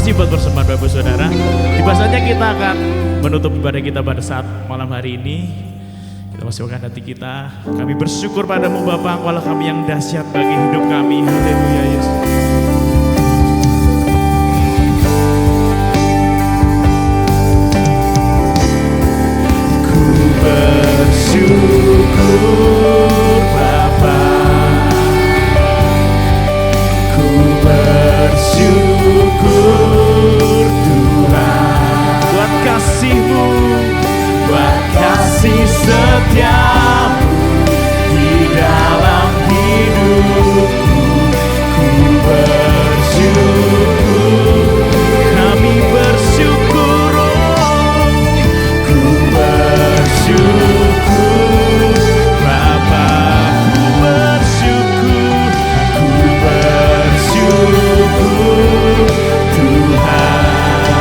kasih buat persembahan Bapak Saudara. Tiba saja kita akan menutup ibadah kita pada saat malam hari ini. Kita masukkan hati kita. Kami bersyukur padamu Bapa, Engkaulah kami yang dahsyat bagi hidup kami. Haleluya Yesus. Ku bersyukur Bapa, ku bersyukur Tuhan buat kasih-Mu, buat kasih setiamu di dalam hidupku. Ku bersyukur, kami bersyukur, ku bersyukur Bapa, ku bersyukur, ku bersyukur Tuhan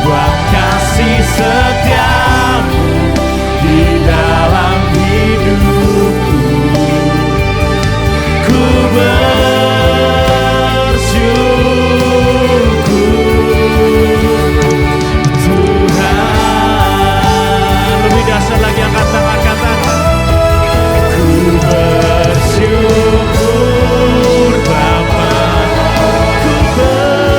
buat kasih setiamu di dalam hidupku. Ku bersyukur Tuhan. Lebih dasar lagi angkat tangan, katakan ku bersyukur Bapa, ku bersyukur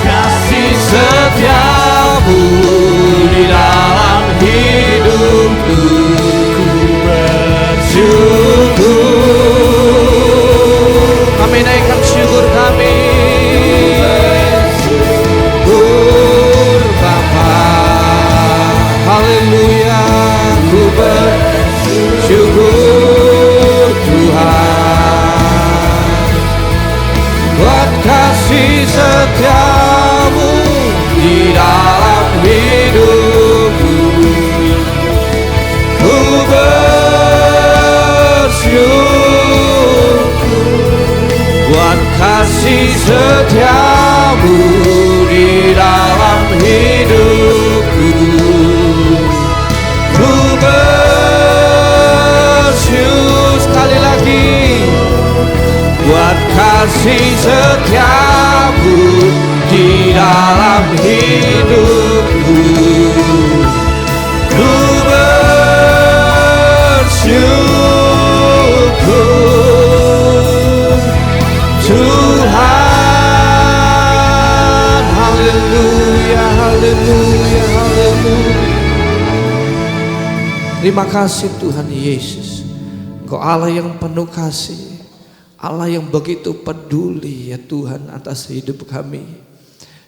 kasih setiamu di dalam hidupku. Ku bersyukur. Kami naikkan syukur kami. Syukur Bapa. Haleluya. Ku bersyukur Tuhan buat kasih setiamu di dalam hidupku. Ku bersyukur buat kasih setiamu di dalam hidupku. Ku bersyukur sekali lagi buat kasih setiamu di dalam hidupku. Ku bersyukur Tuhan. Haleluya, haleluya, haleluya. Terima kasih Tuhan Yesus. Engkau Allah yang penuh kasih, Allah yang begitu peduli ya Tuhan atas hidup kami.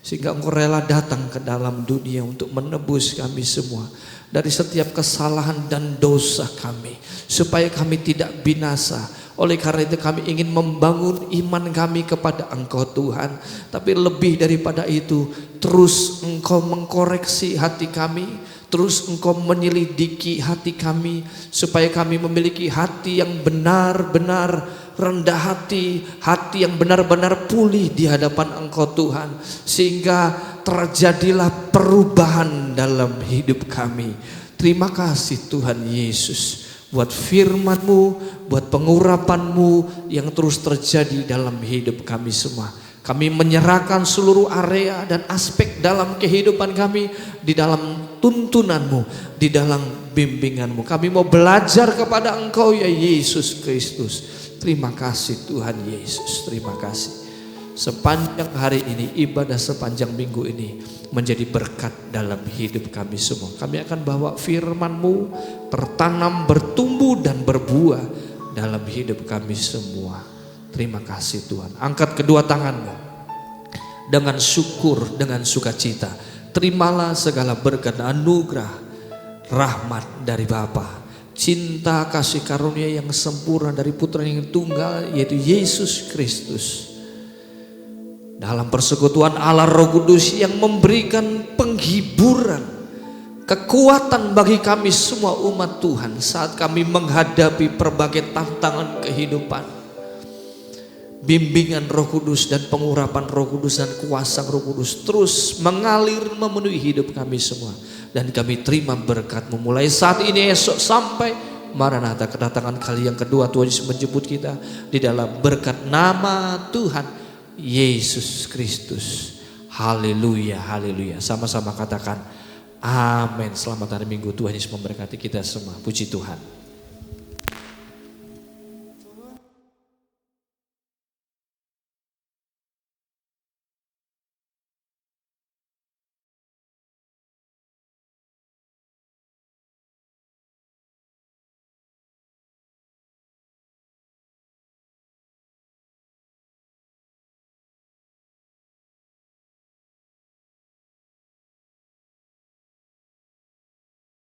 Sehingga Engkau rela datang ke dalam dunia untuk menebus kami semua dari setiap kesalahan dan dosa kami, supaya kami tidak binasa. Oleh karena itu kami ingin membangun iman kami kepada Engkau Tuhan. Tapi lebih daripada itu, terus Engkau mengkoreksi hati kami, terus Engkau menyelidiki hati kami, supaya kami memiliki hati yang benar-benar rendah hati, hati yang benar-benar pulih di hadapan Engkau Tuhan, sehingga terjadilah perubahan dalam hidup kami. Terima kasih Tuhan Yesus buat firman-Mu, buat pengurapan-Mu yang terus terjadi dalam hidup kami semua. Kami menyerahkan seluruh area dan aspek dalam kehidupan kami di dalam tuntunan-Mu, di dalam bimbingan-Mu. Kami mau belajar kepada Engkau ya Yesus Kristus. Terima kasih Tuhan Yesus, terima kasih. Sepanjang hari ini, ibadah sepanjang minggu ini menjadi berkat dalam hidup kami semua. Kami akan bawa firman-Mu tertanam, bertumbuh dan berbuah dalam hidup kami semua. Terima kasih Tuhan. Angkat kedua tanganmu dengan syukur, dengan sukacita. Terimalah segala berkat anugerah, rahmat dari Bapa, cinta kasih karunia yang sempurna dari Putra yang tunggal, yaitu Yesus Kristus, dalam persekutuan Allah Roh Kudus yang memberikan penghiburan, kekuatan bagi kami semua umat Tuhan saat kami menghadapi berbagai tantangan kehidupan. Bimbingan Roh Kudus dan pengurapan Roh Kudus dan kuasa Roh Kudus terus mengalir memenuhi hidup kami semua. dan kami terima berkat-Mu mulai saat ini, esok sampai Maranatha, kedatangan kali yang kedua Tuhan Yesus menjemput kita di dalam berkat nama Tuhan Yesus Kristus. Haleluya, haleluya. Sama-sama katakan amin. Selamat hari Minggu, Tuhan Yesus memberkati kita semua. Puji Tuhan.